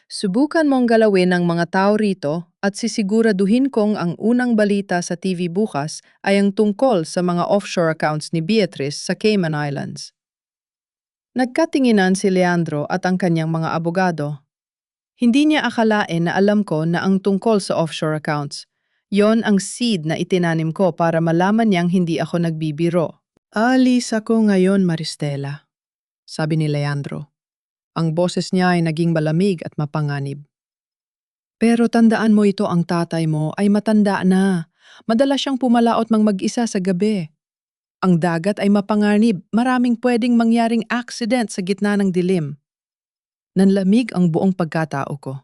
Subukan mong galawin ang mga tao rito at sisiguraduhin kong ang unang balita sa TV bukas ay ang tungkol sa mga offshore accounts ni Beatrice sa Cayman Islands. Nagkatinginan si Leandro at ang kanyang mga abogado. Hindi niya akalain na alam ko na ang tungkol sa offshore accounts. Yon ang seed na itinanim ko para malaman niyang hindi ako nagbibiro. Alis ako ngayon, Maristela, sabi ni Leandro. Ang boses niya ay naging malamig at mapanganib. Pero tandaan mo, ito ang tatay mo ay matanda na. Madalas siyang pumalaot mang mag-isa sa gabi. Ang dagat ay mapanganib, maraming pwedeng mangyaring accident sa gitna ng dilim. Nanlamig ang buong pagkatao ko.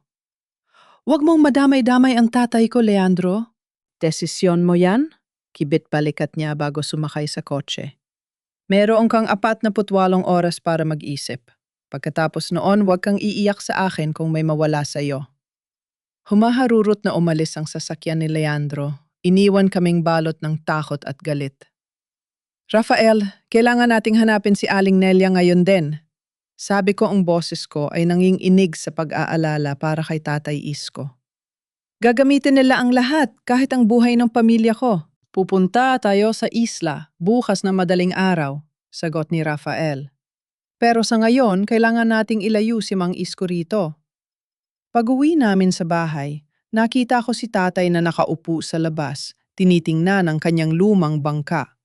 Huwag mong madamay-damay ang tatay ko, Leandro. Desisyon mo yan? Kibit balikat niya bago sumakay sa kotse. Meron kang 48 oras para mag-isip. Pagkatapos noon, huwag kang iiyak sa akin kung may mawala sa iyo. Humaharurot na umalis ang sasakyan ni Leandro. Iniwan kaming balot ng takot at galit. Rafael, kailangan nating hanapin si Aling Nelia ngayon din. Sabi ko, ang boses ko ay nanginginig sa pag-aalala para kay Tatay Isko. Gagamitin nila ang lahat, kahit ang buhay ng pamilya ko. Pupunta tayo sa isla, bukas na madaling araw, sagot ni Rafael. Pero sa ngayon, kailangan nating ilayo si Mang Isko rito. Pag-uwi namin sa bahay, nakita ko si tatay na nakaupo sa labas, tinitingnan ang kanyang lumang bangka.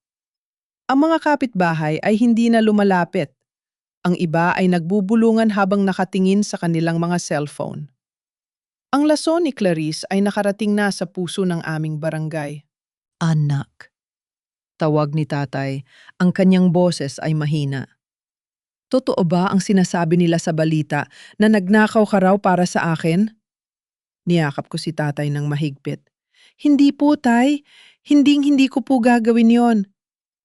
Ang mga kapitbahay ay hindi na lumalapit. Ang iba ay nagbubulungan habang nakatingin sa kanilang mga cellphone. Ang laso ni Clarice ay nakarating na sa puso ng aming barangay. Anak. Tawag ni tatay, ang kanyang boses ay mahina. Totoo ba ang sinasabi nila sa balita na nagnakaw ka raw para sa akin? Niyakap ko si tatay ng mahigpit. Hindi po, tay. Hindi ko po gagawin yon.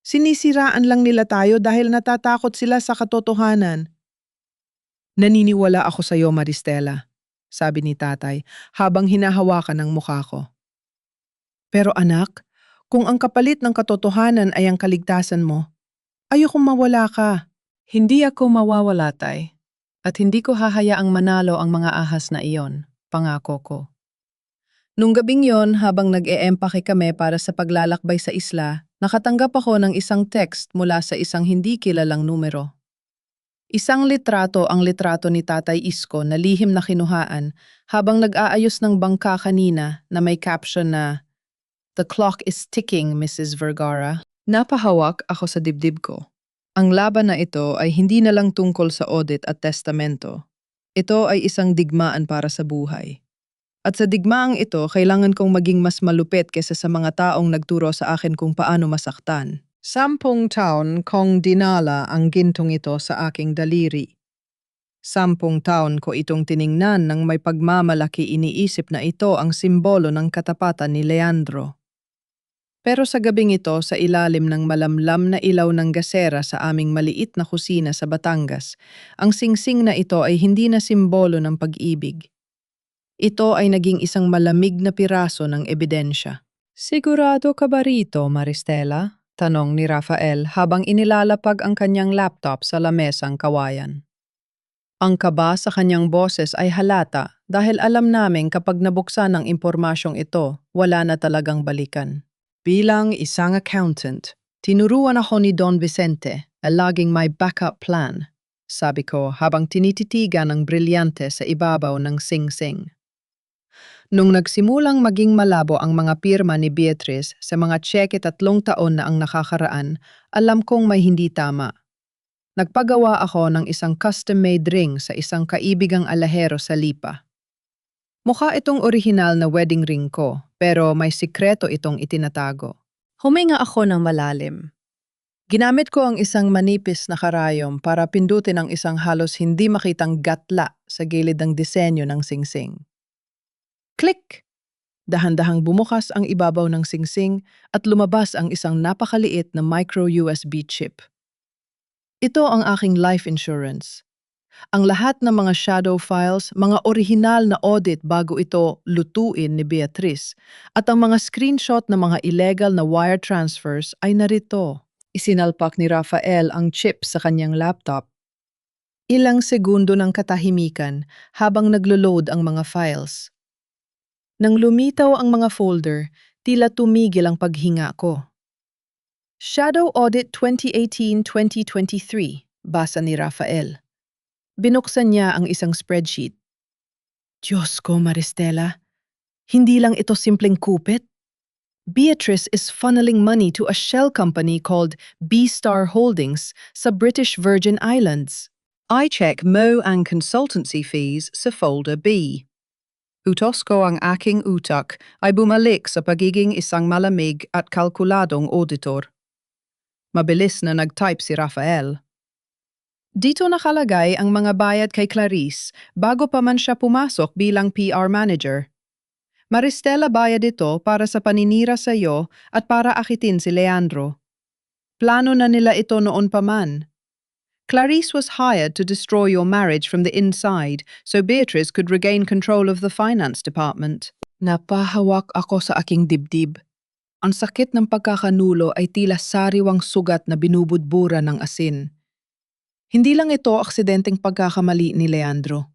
Sinisiraan lang nila tayo dahil natatakot sila sa katotohanan. Naniniwala ako sa iyo, Maristela, sabi ni tatay habang hinahawakan ang mukha ko. Pero anak, kung ang kapalit ng katotohanan ay ang kaligtasan mo, ayokong mawala ka. Hindi ako mawawala, tay. At hindi ko hahayaang manalo ang mga ahas na iyon, pangako ko. Nung gabing yon, habang nag-e-empake kami para sa paglalakbay sa isla, nakatanggap ako ng isang text mula sa isang hindi kilalang numero. Isang litrato ang litrato ni Tatay Isko na lihim na kinuhaan habang nag-aayos ng bangka kanina na may caption na, "The clock is ticking, Mrs. Vergara." Napahawak ako sa dibdib ko. Ang laban na ito ay hindi na lang tungkol sa audit at testamento. Ito ay isang digmaan para sa buhay. At sa digmaang ito, kailangan kong maging mas malupit kaysa sa mga taong nagturo sa akin kung paano masaktan. 10 taon kong dinala ang gintong ito sa aking daliri. 10 taon ko itong tiningnan ng may pagmamalaki, iniisip na ito ang simbolo ng katapatan ni Leandro. Pero sa gabing ito, sa ilalim ng malamlam na ilaw ng gasera sa aming maliit na kusina sa Batangas, ang singsing na ito ay hindi na simbolo ng pag-ibig. Ito ay naging isang malamig na piraso ng ebidensya. "Sigurado ka ba rito, Maristela?" tanong ni Rafael habang inilalapag ang kanyang laptop sa lamesang kawayan. Ang kaba sa kanyang boses ay halata dahil alam namin kapag nabuksan ang impormasyong ito, wala na talagang balikan. Bilang isang accountant, tinuruan ako ni Don Vicente na laging may backup plan, sabi ko habang tinititigan ang brilyante sa ibabaw ng sing-sing. Nung nagsimulang maging malabo ang mga pirma ni Beatrice sa mga tseke 3 taon na ang nakakaraan, alam kong may hindi tama. Nagpagawa ako ng isang custom-made ring sa isang kaibigang alahero sa Lipa. Mukha itong orihinal na wedding ring ko, pero may sikreto itong itinatago. Huminga ako ng malalim. Ginamit ko ang isang manipis na karayom para pindutin ang isang halos hindi makitang gatla sa gilid ng disenyo ng singsing. Click! Dahan-dahang bumukas ang ibabaw ng singsing at lumabas ang isang napakaliit na micro USB chip. Ito ang aking life insurance. Ang lahat ng mga shadow files, mga orihinal na audit bago ito lutuin ni Beatrice, at ang mga screenshot ng mga illegal na wire transfers ay narito. Isinalpak ni Rafael ang chip sa kanyang laptop. Ilang segundo ng katahimikan habang naglo-load ang mga files. Nang lumitaw ang mga folder, tila tumigil ang paghinga ko. Shadow Audit 2018-2023, basa ni Rafael. Binuksan niya ang isang spreadsheet. Diyos ko, Maristela, hindi lang ito simpleng kupit. Beatrice is funneling money to a shell company called B-Star Holdings sa British Virgin Islands. I check mo ang consultancy fees sa folder B. Utos ko ang aking utak ay bumalik sa pagiging isang malamig at kalkuladong auditor. Mabilis na nag-type si Rafael. Dito nakalagay ang mga bayad kay Clarice bago pa man siya pumasok bilang PR manager. Maristela, bayad ito para sa paninira sa iyo at para akitin si Leandro. Plano na nila ito noon pa man. Clarice was hired to destroy your marriage from the inside so Beatrice could regain control of the finance department. Napahawak ako sa aking dibdib. Ang sakit ng pagkakanulo ay tila sariwang sugat na binubudbura ng asin. Hindi lang ito aksidenteng pagkakamali ni Leandro.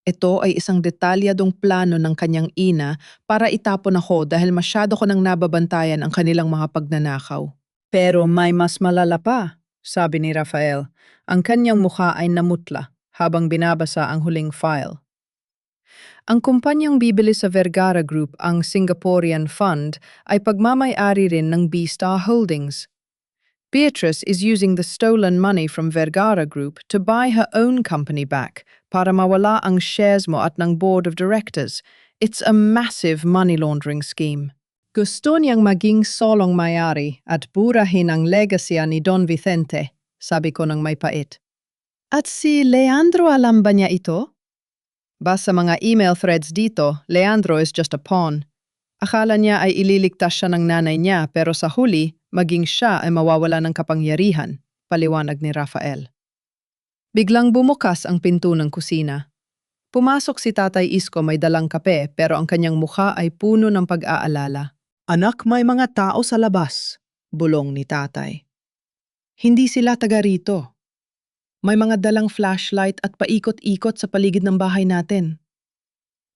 Ito ay isang detalyadong plano ng kanyang ina para itapon ako dahil masyado ko nang nababantayan ang kanilang mga pagnanakaw. Pero may mas malala pa, sabi ni Rafael. Ang kanyang mukha ay namutla habang binabasa ang huling file. Ang kumpanyang bibili sa Vergara Group, ang Singaporean Fund, ay pagmamay-ari rin ng B-Star Holdings. Beatrice is using the stolen money from Vergara Group to buy her own company back para mawala ang shares mo at ng board of directors. It's a massive money laundering scheme. Gusto niyang maging solong mayari at burahin ang legasya ni Don Vicente, sabi ko ng may pait. At si Leandro, alam ba niya ito? Basta mga email threads dito, Leandro is just a pawn. Akala niya ay ililigtas siya ng nanay niya pero sa huli, maging siya ay mawawala ng kapangyarihan, paliwanag ni Rafael. Biglang bumukas ang pinto ng kusina. Pumasok si Tatay Isko, may dalang kape pero ang kanyang mukha ay puno ng pag-aalala. Anak, may mga tao sa labas, bulong ni Tatay. Hindi sila taga rito. May mga dalang flashlight at paikot-ikot sa paligid ng bahay natin.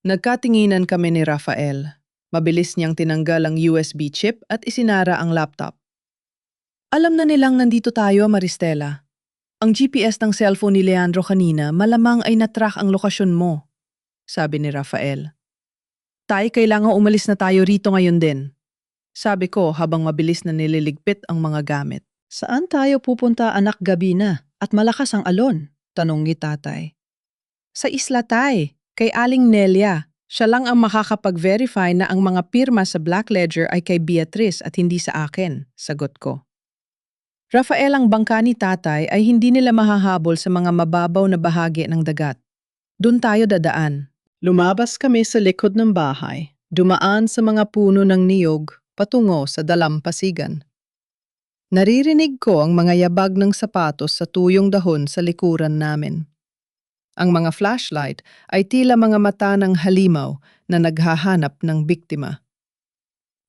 Nagkatinginan kami ni Rafael. Mabilis niyang tinanggal ang USB chip at isinara ang laptop. Alam na nilang nandito tayo, Maristela. Ang GPS ng cellphone ni Leandro kanina malamang ay natrack ang lokasyon mo, sabi ni Rafael. Tay, kailangan umalis na tayo rito ngayon din, sabi ko habang mabilis na nililigpit ang mga gamit. Saan tayo pupunta, anak, gabi na at malakas ang alon? Tanong ni Tatay. Sa isla, Tay, kay Aling Nelia. Siya lang ang makakapag-verify na ang mga pirma sa Black Ledger ay kay Beatrice at hindi sa akin, sagot ko. Rafael, ang bangka ni Tatay ay hindi nila mahahabol sa mga mababaw na bahagi ng dagat. Doon tayo dadaan. Lumabas kami sa likod ng bahay, dumaan sa mga puno ng niyog patungo sa dalampasigan. Naririnig ko ang mga yabag ng sapatos sa tuyong dahon sa likuran namin. Ang mga flashlight ay tila mga mata ng halimaw na naghahanap ng biktima.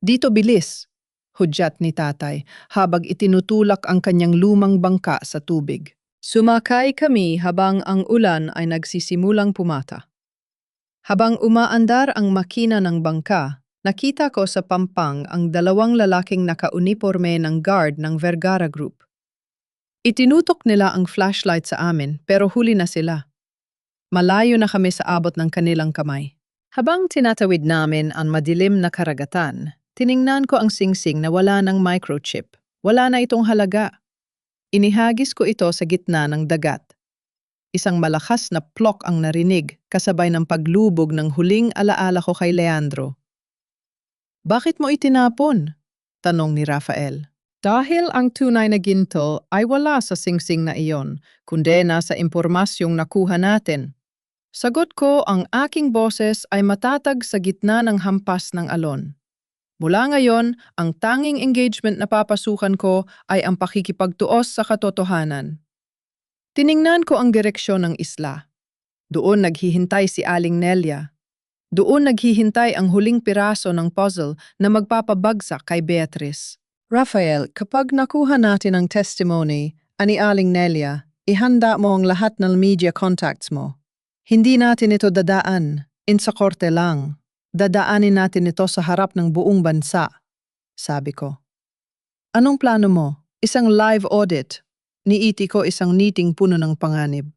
Dito, bilis, hudyat ni Tatay habang itinutulak ang kanyang lumang bangka sa tubig. Sumakay kami habang ang ulan ay nagsisimulang pumata. Habang umaandar ang makina ng bangka, nakita ko sa pampang ang dalawang lalaking nakauniporme ng guard ng Vergara Group. Itinutok nila ang flashlight sa amin pero huli na sila. Malayo na kami sa abot ng kanilang kamay. Habang tinatawid namin ang madilim na karagatan, tiningnan ko ang singsing na wala ng microchip. Wala na itong halaga. Inihagis ko ito sa gitna ng dagat. Isang malakas na plok ang narinig kasabay ng paglubog ng huling alaala ko kay Leandro. Bakit mo itinapon? Tanong ni Rafael. Dahil ang tunay na ginto ay wala sa singsing na iyon, kundi nasa impormasyong nakuha natin. Sagot ko, ang aking boses ay matatag sa gitna ng hampas ng alon. Mula ngayon, ang tanging engagement na papasukan ko ay ang pakikipagtuos sa katotohanan. Tiningnan ko ang direksyon ng isla. Doon naghihintay si Aling Nelia. Doon naghihintay ang huling piraso ng puzzle na magpapabagsak kay Beatrice. Rafael, kapag nakuha natin ang testimony ani Aling Nelia, ihanda mo ang lahat ng media contacts mo. Hindi natin ito dadaan, sa korte lang. Dadaanin natin ito sa harap ng buong bansa, sabi ko. Anong plano mo? Isang live audit? Niiti ko isang niting puno ng panganib.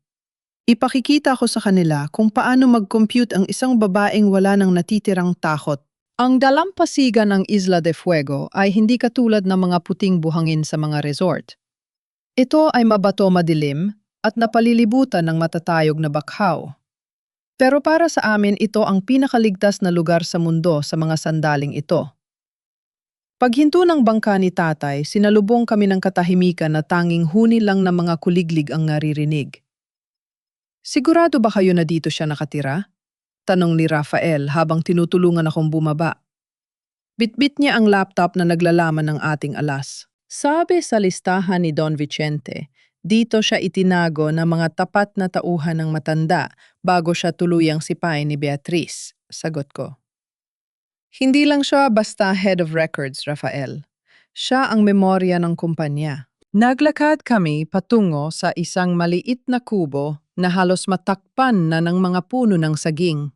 Ipakikita ko sa kanila kung paano mag-compute ang isang babaeng wala ng natitirang takot. Ang dalampasigan ng Isla de Fuego ay hindi katulad ng mga puting buhangin sa mga resort. Ito ay mabato madilim at napalilibutan ng matatayog na bakhaw. Pero para sa amin ito ang pinakaligtas na lugar sa mundo sa mga sandaling ito. Paghinto ng bangka ni tatay, sinalubong kami ng katahimikan na tanging huni lang ng mga kuliglig ang naririnig. Sigurado ba kayo na dito siya nakatira? Tanong ni Rafael habang tinutulungan akong bumaba. Bitbit niya ang laptop na naglalaman ng ating alas. Sabi sa listahan ni Don Vicente, dito siya itinago ng mga tapat na tauhan ng matanda bago siya tuluyang sipain ni Beatrice, sagot ko. Hindi lang siya basta head of records, Rafael. Siya ang memorya ng kumpanya. Naglakad kami patungo sa isang maliit na kubo na halos matakpan na ng mga puno ng saging.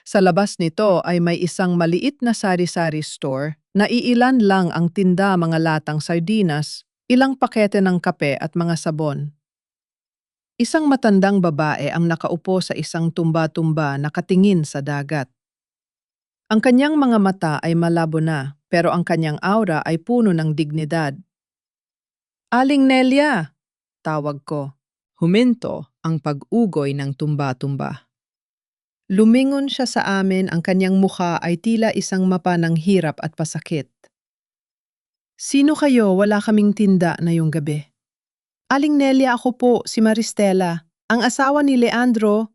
Sa labas nito ay may isang maliit na sari-sari store na iilan lang ang tinda, mga latang sardinas, ilang pakete ng kape at mga sabon. Isang matandang babae ang nakaupo sa isang tumba-tumba nakatingin sa dagat. Ang kanyang mga mata ay malabo na, pero ang kanyang aura ay puno ng dignidad. Aling Nelia, tawag ko. Huminto ang pag-ugoy ng tumba-tumba. Lumingon siya sa amin, ang kanyang mukha ay tila isang mapa ng hirap at pasakit. Sino kayo? Wala kaming tinda na yung gabi. Aling Nelia, ako po, si Maristela, ang asawa ni Leandro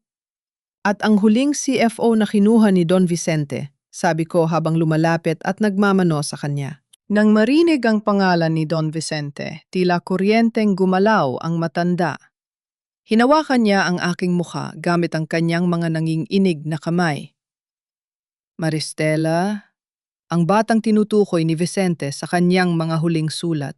at ang huling CFO na kinuha ni Don Vicente, sabi ko habang lumalapit at nagmamano sa kanya. Nang marinig ang pangalan ni Don Vicente, tila kuryenteng gumalaw ang matanda. Hinawakan niya ang aking mukha gamit ang kanyang mga nanginginig na kamay. Maristela, ang batang tinutukoy ni Vicente sa kanyang mga huling sulat.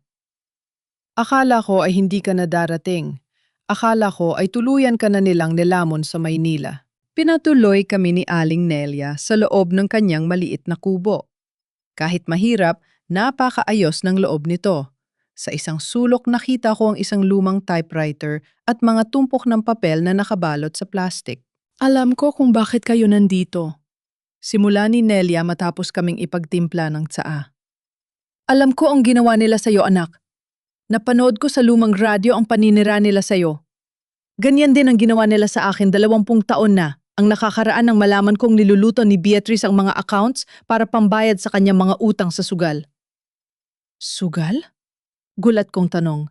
Akala ko ay hindi ka na darating. Akala ko ay tuluyan ka na nilang nilamon sa Maynila. Pinatuloy kami ni Aling Nelia sa loob ng kanyang maliit na kubo. Kahit mahirap, napakaayos ng loob nito. Sa isang sulok nakita ko ang isang lumang typewriter at mga tumpok ng papel na nakabalot sa plastic. Alam ko kung bakit kayo nandito. Simula ni Nelia matapos kaming ipagtimpla ng tsaa. Alam ko ang ginawa nila sa'yo, anak. Napanood ko sa lumang radyo ang paninira nila sa'yo. Ganyan din ang ginawa nila sa akin 20 taon na. Ang nakakaraan ng malaman kong niluluto ni Beatrice ang mga accounts para pambayad sa kanyang mga utang sa sugal. Sugal? Gulat kong tanong.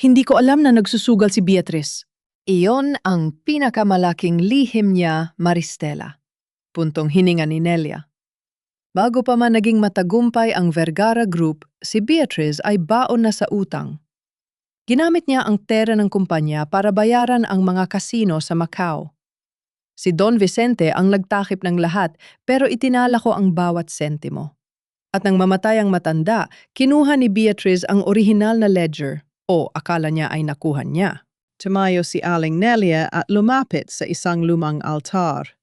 Hindi ko alam na nagsusugal si Beatrice. Iyon ang pinakamalaking lihim niya, Maristela. Puntong hininga ni Nelia. Bago pa man naging matagumpay ang Vergara Group, si Beatrice ay baon na sa utang. Ginamit niya ang tera ng kumpanya para bayaran ang mga kasino sa Macau. Si Don Vicente ang nagtakip ng lahat, pero itinala ko ang bawat sentimo. At nang mamatay ang matanda, kinuha ni Beatrice ang orihinal na ledger, o akala niya ay nakuha niya. Tumayo si Aling Nelia at lumapit sa isang lumang altar.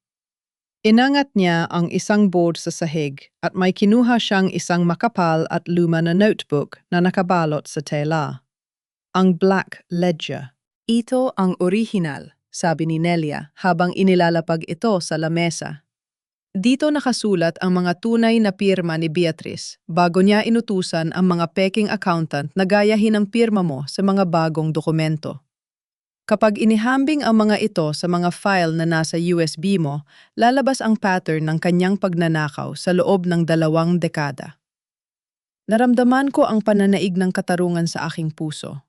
Inangat niya ang isang board sa sahig at may kinuha siyang isang makapal at luma na notebook na nakabalot sa tela. Ang Black Ledger. Ito ang orihinal, sabi ni Nelia habang inilalapag ito sa lamesa. Dito nakasulat ang mga tunay na pirma ni Beatrice bago niya inutusan ang mga peking accountant na gayahin ang pirma mo sa mga bagong dokumento. Kapag inihambing ang mga ito sa mga file na nasa USB mo, lalabas ang pattern ng kanyang pagnanakaw sa loob ng 2 dekada. Naramdaman ko ang pananaig ng katarungan sa aking puso.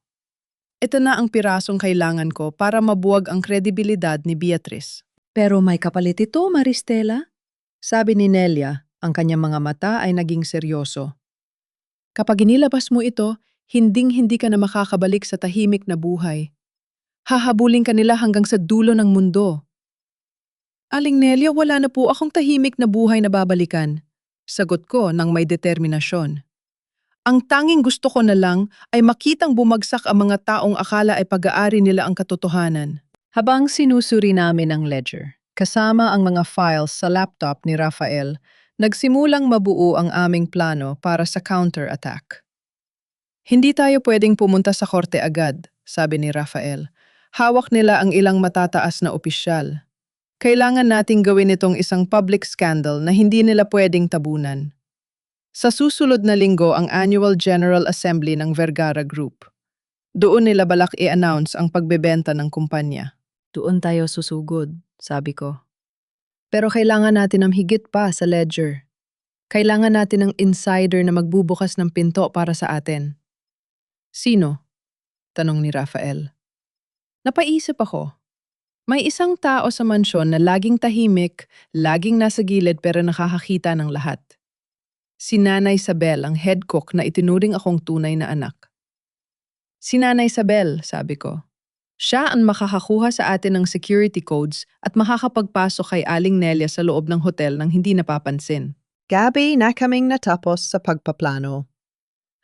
Ito na ang pirasong kailangan ko para mabuwag ang kredibilidad ni Beatrice. Pero may kapalit ito, Maristela? Sabi ni Nelia, ang kanyang mga mata ay naging seryoso. Kapag inilabas mo ito, hinding-hindi ka na makakabalik sa tahimik na buhay. Hahabulin ka nila hanggang sa dulo ng mundo. Aling Nelia, wala na po akong tahimik na buhay na babalikan. Sagot ko ng may determinasyon. Ang tanging gusto ko na lang ay makitang bumagsak ang mga taong akala ay pag-aari nila ang katotohanan. Habang sinusuri namin ang ledger, kasama ang mga files sa laptop ni Rafael, nagsimulang mabuo ang aming plano para sa counter-attack. Hindi tayo pwedeng pumunta sa korte agad, sabi ni Rafael. Hawak nila ang ilang matataas na opisyal. Kailangan nating gawin itong isang public scandal na hindi nila pwedeng tabunan. Sa susunod na linggo ang Annual General Assembly ng Vergara Group. Doon nila balak i-announce ang pagbebenta ng kumpanya. Doon tayo susugod, sabi ko. Pero kailangan natin ng higit pa sa ledger. Kailangan natin ng insider na magbubukas ng pinto para sa atin. Sino? Tanong ni Rafael. Napaisip ako. May isang tao sa mansyon na laging tahimik, laging nasa gilid pero nakakakita ng lahat. Si Nanay Isabel, ang head cook na itinuring akong tunay na anak. Si Nanay Isabel, sabi ko. Siya ang makakakuha sa atin ng security codes at makakapagpasok kay Aling Nelia sa loob ng hotel nang hindi napapansin. Gabi na kaming natapos sa pagpaplano.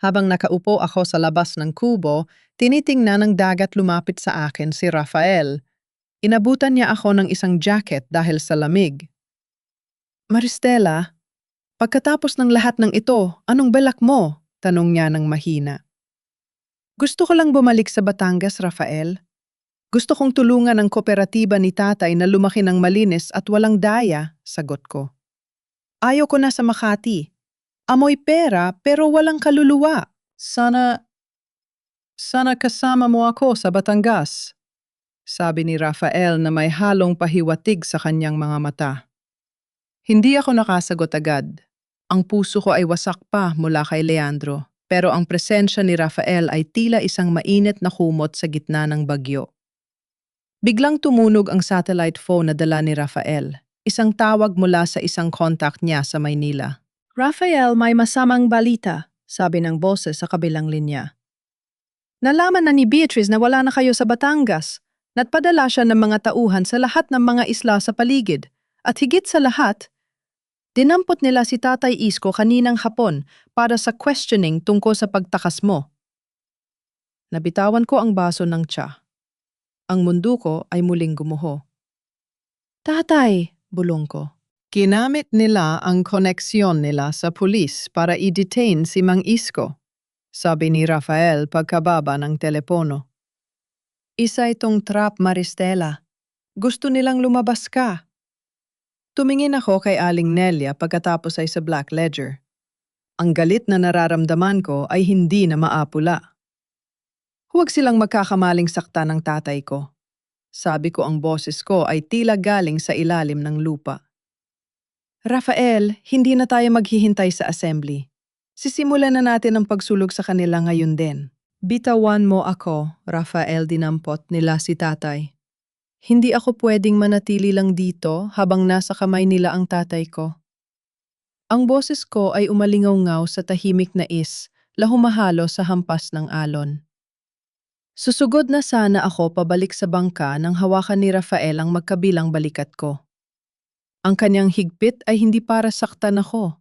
Habang nakaupo ako sa labas ng kubo, tinitingnan ng dagat lumapit sa akin si Rafael. Inabutan niya ako ng isang jacket dahil sa lamig. Maristela, pagkatapos ng lahat ng ito, anong balak mo? Tanong niya ng mahina. Gusto ko lang bumalik sa Batangas, Rafael. Gusto kong tulungan ang kooperatiba ni tatay na lumaki ng malinis at walang daya, sagot ko. Ayaw ko na sa Makati. Amoy pera pero walang kaluluwa. Sana kasama mo ako sa Batangas, sabi ni Rafael na may halong pahiwatig sa kanyang mga mata. Hindi ako nakasagot agad. Ang puso ko ay wasak pa mula kay Leandro, pero ang presensya ni Rafael ay tila isang mainit na kumot sa gitna ng bagyo. Biglang tumunog ang satellite phone na dala ni Rafael, isang tawag mula sa isang contact niya sa Maynila. Rafael, may masamang balita, sabi ng boses sa kabilang linya. Nalaman na ni Beatrice na wala na kayo sa Batangas. Natpadala siya ng mga tauhan sa lahat ng mga isla sa paligid. At higit sa lahat, dinampot nila si Tatay Isko kaninang hapon para sa questioning tungkol sa pagtakas mo. Nabitawan ko ang baso ng tsa. Ang mundo ko ay muling gumuho. Tatay, bulong ko. Ginamit nila ang koneksyon nila sa pulis para i-detain si Mang Isko, sabi ni Rafael pagkababa ng telepono. Isa itong trap, Maristela. Gusto nilang lumabas ka. Tumingin ako kay Aling Nelia pagkatapos ay sa Black Ledger. Ang galit na nararamdaman ko ay hindi na maapula. Huwag silang magkakamaling sakta ng tatay ko. Sabi ko ang boses ko ay tila galing sa ilalim ng lupa. Rafael, hindi na tayo maghihintay sa assembly. Sisimulan na natin ang pagsulog sa kanila ngayon din. Bitawan mo ako, Rafael, dinampot nila si tatay. Hindi ako pwedeng manatili lang dito habang nasa kamay nila ang tatay ko. Ang boses ko ay umalingaw-ngaw sa tahimik na lahumahalo sa hampas ng alon. Susugod na sana ako pabalik sa bangka nang hawakan ni Rafael ang magkabilang balikat ko. Ang kanyang higpit ay hindi para saktan ako,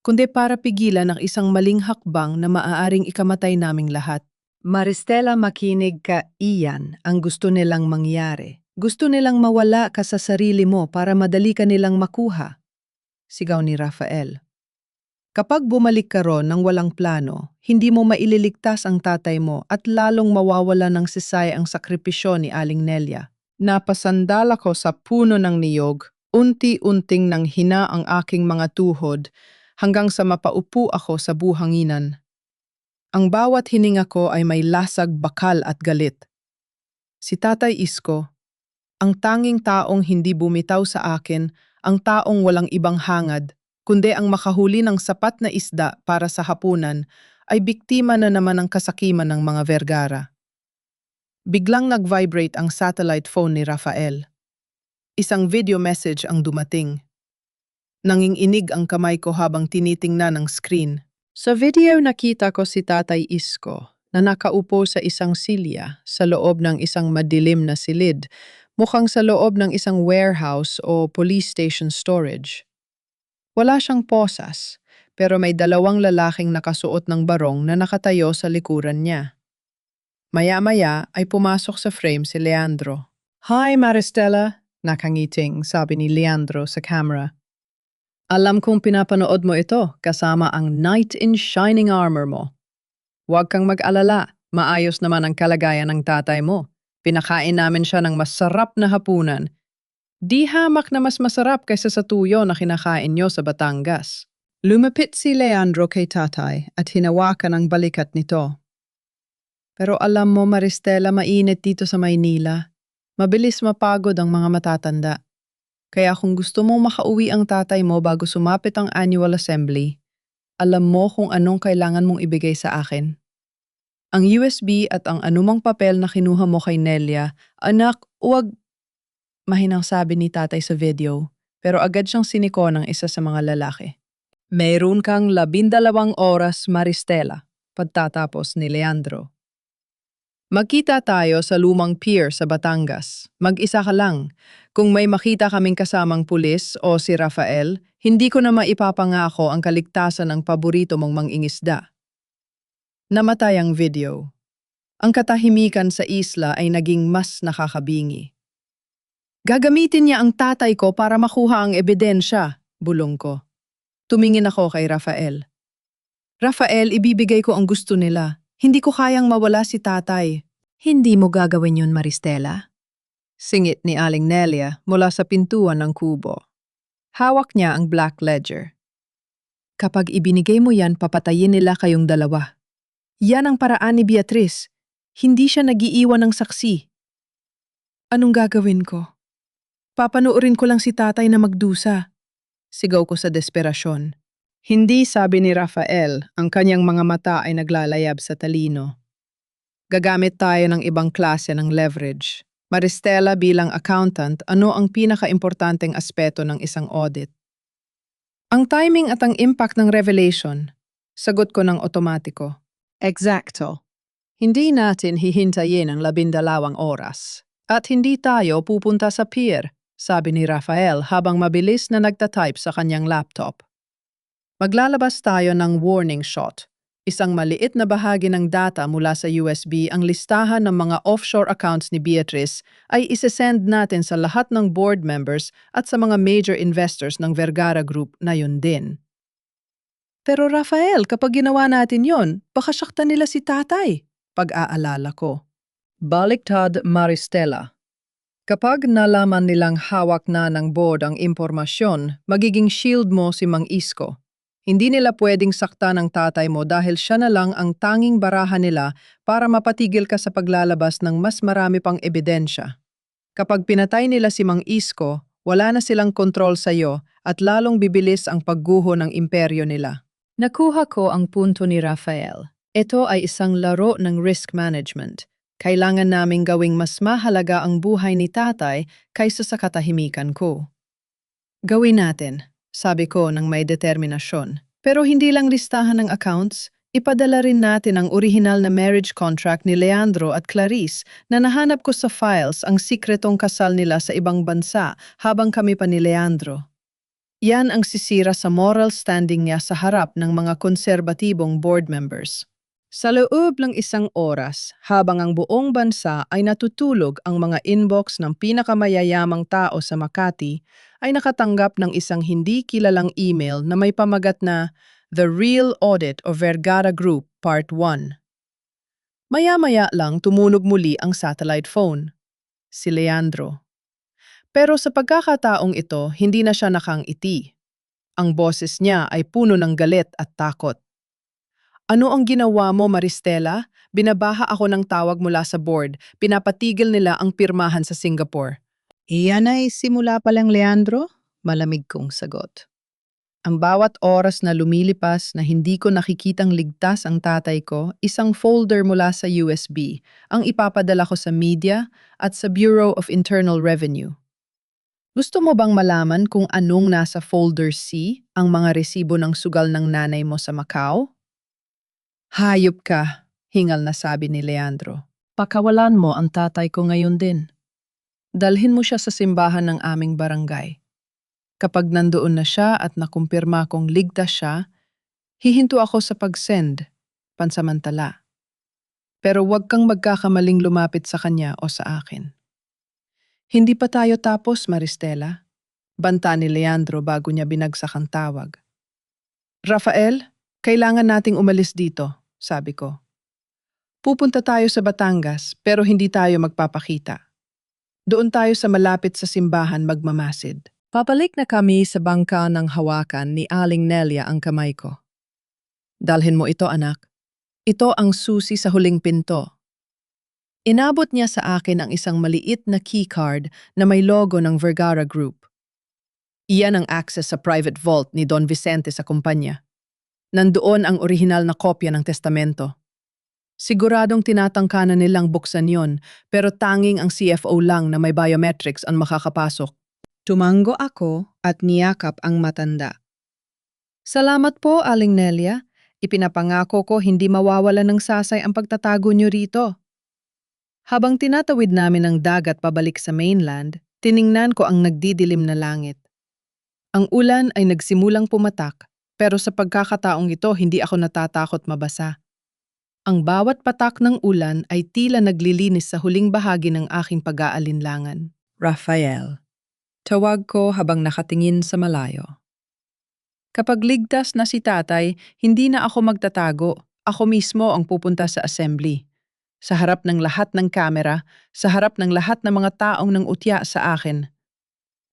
kundi para pigilan ang isang maling hakbang na maaaring ikamatay naming lahat. Maristela, makinig ka, iyan ang gusto nilang mangyari. Gusto nilang mawala ka sa sarili mo para madali ka nilang makuha. Sigaw ni Rafael. Kapag bumalik ka ron ng walang plano, hindi mo maililigtas ang tatay mo at lalong mawawala ng sisay ang sakripisyo ni Aling Nelia. Napasandal ako sa puno ng niyog Unti-unting nang hina ang aking mga tuhod hanggang sa mapaupo ako sa buhanginan. Ang bawat hininga ko ay may lasag bakal at galit. Si Tatay Isko, ang tanging taong hindi bumitaw sa akin, ang taong walang ibang hangad, kundi ang makahuli ng sapat na isda para sa hapunan, ay biktima na naman ng kasakiman ng mga Vergara. Biglang nag-vibrate ang satellite phone ni Rafael. Isang video message ang dumating. Nanginginig ang kamay ko habang tinitingnan ang screen. Sa video nakita ko si Tatay Isko na nakaupo sa isang silya sa loob ng isang madilim na silid, mukhang sa loob ng isang warehouse o police station storage. Wala siyang posas, pero may dalawang lalaking nakasuot ng barong na nakatayo sa likuran niya. Maya-maya ay pumasok sa frame si Leandro. "Hi, Maristela," nakangiting sabi ni Leandro sa camera. "Alam kong pinapanood mo ito kasama ang knight in shining armor mo. Huwag kang mag-alala, maayos naman ang kalagayan ng tatay mo. Pinakain namin siya ng masarap na hapunan. Di hamak na mas masarap kaysa sa tuyo na kinakain nyo sa Batangas." Lumapit si Leandro kay tatay at hinawakan ang balikat nito. "Pero alam mo, Maristela, mainit dito sa Maynila. Mabilis mapagod ang mga matatanda. Kaya kung gusto mong makauwi ang tatay mo bago sumapit ang annual assembly, alam mo kung anong kailangan mong ibigay sa akin. Ang USB at ang anumang papel na kinuha mo kay Nelia, anak, huwag," mahinang sabi ni tatay sa video, pero agad siyang siniko ng isa sa mga lalaki. "Mayroon kang 12 oras, Maristela," pagtatapos ni Leandro. "Magkita tayo sa lumang pier sa Batangas. Mag-isa ka lang. Kung may makita kaming kasamang pulis o si Rafael, hindi ko na maipapangako ang kaligtasan ng paborito mong mangingisda." Namatay ang video. Ang katahimikan sa isla ay naging mas nakakabingi. "Gagamitin niya ang tatay ko para makuha ang ebidensya," bulong ko. Tumingin ako kay Rafael. "Rafael, ibibigay ko ang gusto nila. Hindi ko kayang mawala si tatay." "Hindi mo gagawin yun, Maristela?" Singit ni Aling Nelia mula sa pintuan ng kubo. Hawak niya ang black ledger. "Kapag ibinigay mo yan, papatayin nila kayong dalawa. Yan ang paraan ni Beatriz. Hindi siya nag-iiwan ng saksi." "Anong gagawin ko? Papanoorin ko lang si tatay na magdusa." Sigaw ko sa desperasyon. Hindi sabi ni Rafael, ang kanyang mga mata ay naglalayab sa talino. "Gagamit tayo ng ibang klase ng leverage. Maristela, bilang accountant, ano ang pinaka-importanteng aspeto ng isang audit?" "Ang timing at ang impact ng revelation." Sagot ko ng otomatiko. "Exacto. Hindi natin hihintayin ang 12 oras. At hindi tayo pupunta sa pier," sabi ni Rafael habang mabilis na nagtatype sa kanyang laptop. "Maglalabas tayo ng warning shot. Isang maliit na bahagi ng data mula sa USB, ang listahan ng mga offshore accounts ni Beatriz, ay isesend natin sa lahat ng board members at sa mga major investors ng Vergara Group na yun din." "Pero Rafael, kapag ginawa natin yon, baka saktan nila si tatay," pag-aalala ko. Baliktad, Maristela. Kapag nalaman nilang hawak na ng board ang impormasyon, magiging shield mo si Mang Isko. Hindi nila pwedeng saktan ang tatay mo dahil siya na lang ang tanging barahan nila para mapatigil ka sa paglalabas ng mas marami pang ebidensya. Kapag pinatay nila si Mang Isko, wala na silang kontrol sa iyo at lalong bibilis ang pagguho ng imperyo nila. Nakuha ko ang punto ni Rafael. Ito ay isang laro ng risk management. Kailangan naming gawing mas mahalaga ang buhay ni tatay kaysa sa katahimikan ko. "Gawin natin," sabi ko ng may determinasyon. "Pero hindi lang listahan ng accounts, ipadala rin natin ang orihinal na marriage contract ni Leandro at Clarice na nahanap ko sa files ang sikretong kasal nila sa ibang bansa habang kami pa ni Leandro. Yan ang sisira sa moral standing niya sa harap ng mga konserbatibong board members." Sa loob ng isang oras, habang ang buong bansa ay natutulog, ang mga inbox ng pinakamayayamang tao sa Makati ay nakatanggap ng isang hindi kilalang email na may pamagat na "The Real Audit of Vergara Group, Part 1." Maya-maya lang tumunog muli ang satellite phone. Si Leandro. Pero sa pagkakataong ito, hindi na siya nakangiti. Ang boses niya ay puno ng galit at takot. Ano ang ginawa mo, Maristela? Binabaha ako ng tawag mula sa board. Pinapatigil nila ang pirmahan sa Singapore. Iyan ay simula pa lang, Leandro. Malamig kong sagot. Ang bawat oras na lumilipas na hindi ko nakikitang ligtas ang tatay ko, isang folder mula sa USB ang ipapadala ko sa media at sa Bureau of Internal Revenue. Gusto mo bang malaman kung anong nasa folder C, ang mga resibo ng sugal ng nanay mo sa Macau? Hayop ka, hingal na sabi ni Leandro. Pakawalan mo ang tatay ko ngayon din. Dalhin mo siya sa simbahan ng aming barangay. Kapag nandoon na siya at nakumpirma kong ligtas siya, hihinto ako sa pag-send, pansamantala. Pero huwag kang magkakamaling lumapit sa kanya o sa akin. Hindi pa tayo tapos, Maristela. Banta ni Leandro bago niya binagsak ang tawag. Rafael, kailangan nating umalis dito, sabi ko. Pupunta tayo sa Batangas pero hindi tayo magpapakita. Doon tayo sa malapit sa simbahan magmamasid. Papalik na kami sa bangka ng hawakan ni Aling Nelia ang kamay ko. Dalhin mo ito, anak. Ito ang susi sa huling pinto. Inabot niya sa akin ang isang maliit na keycard na may logo ng Vergara Group. Iyan ang access sa private vault ni Don Vicente sa kumpanya. Nandoon ang orihinal na kopya ng testamento. Siguradong tinatangkanan nilang buksan yon, pero tanging ang CFO lang na may biometrics ang makakapasok. Tumango ako at niyakap ang matanda. Salamat po, Aling Nelia. Ipinapangako ko hindi mawawala ng sasay ang pagtatago niyo rito. Habang tinatawid namin ang dagat pabalik sa mainland, tiningnan ko ang nagdidilim na langit. Ang ulan ay nagsimulang pumatak, pero sa pagkakataong ito hindi ako natatakot mabasa. Ang bawat patak ng ulan ay tila naglilinis sa huling bahagi ng aking pag-aalinlangan. Rafael. Tawag ko habang nakatingin sa malayo. Kapag ligtas na si tatay, hindi na ako magtatago. Ako mismo ang pupunta sa assembly. Sa harap ng lahat ng kamera, sa harap ng lahat ng mga taong nang utya sa akin.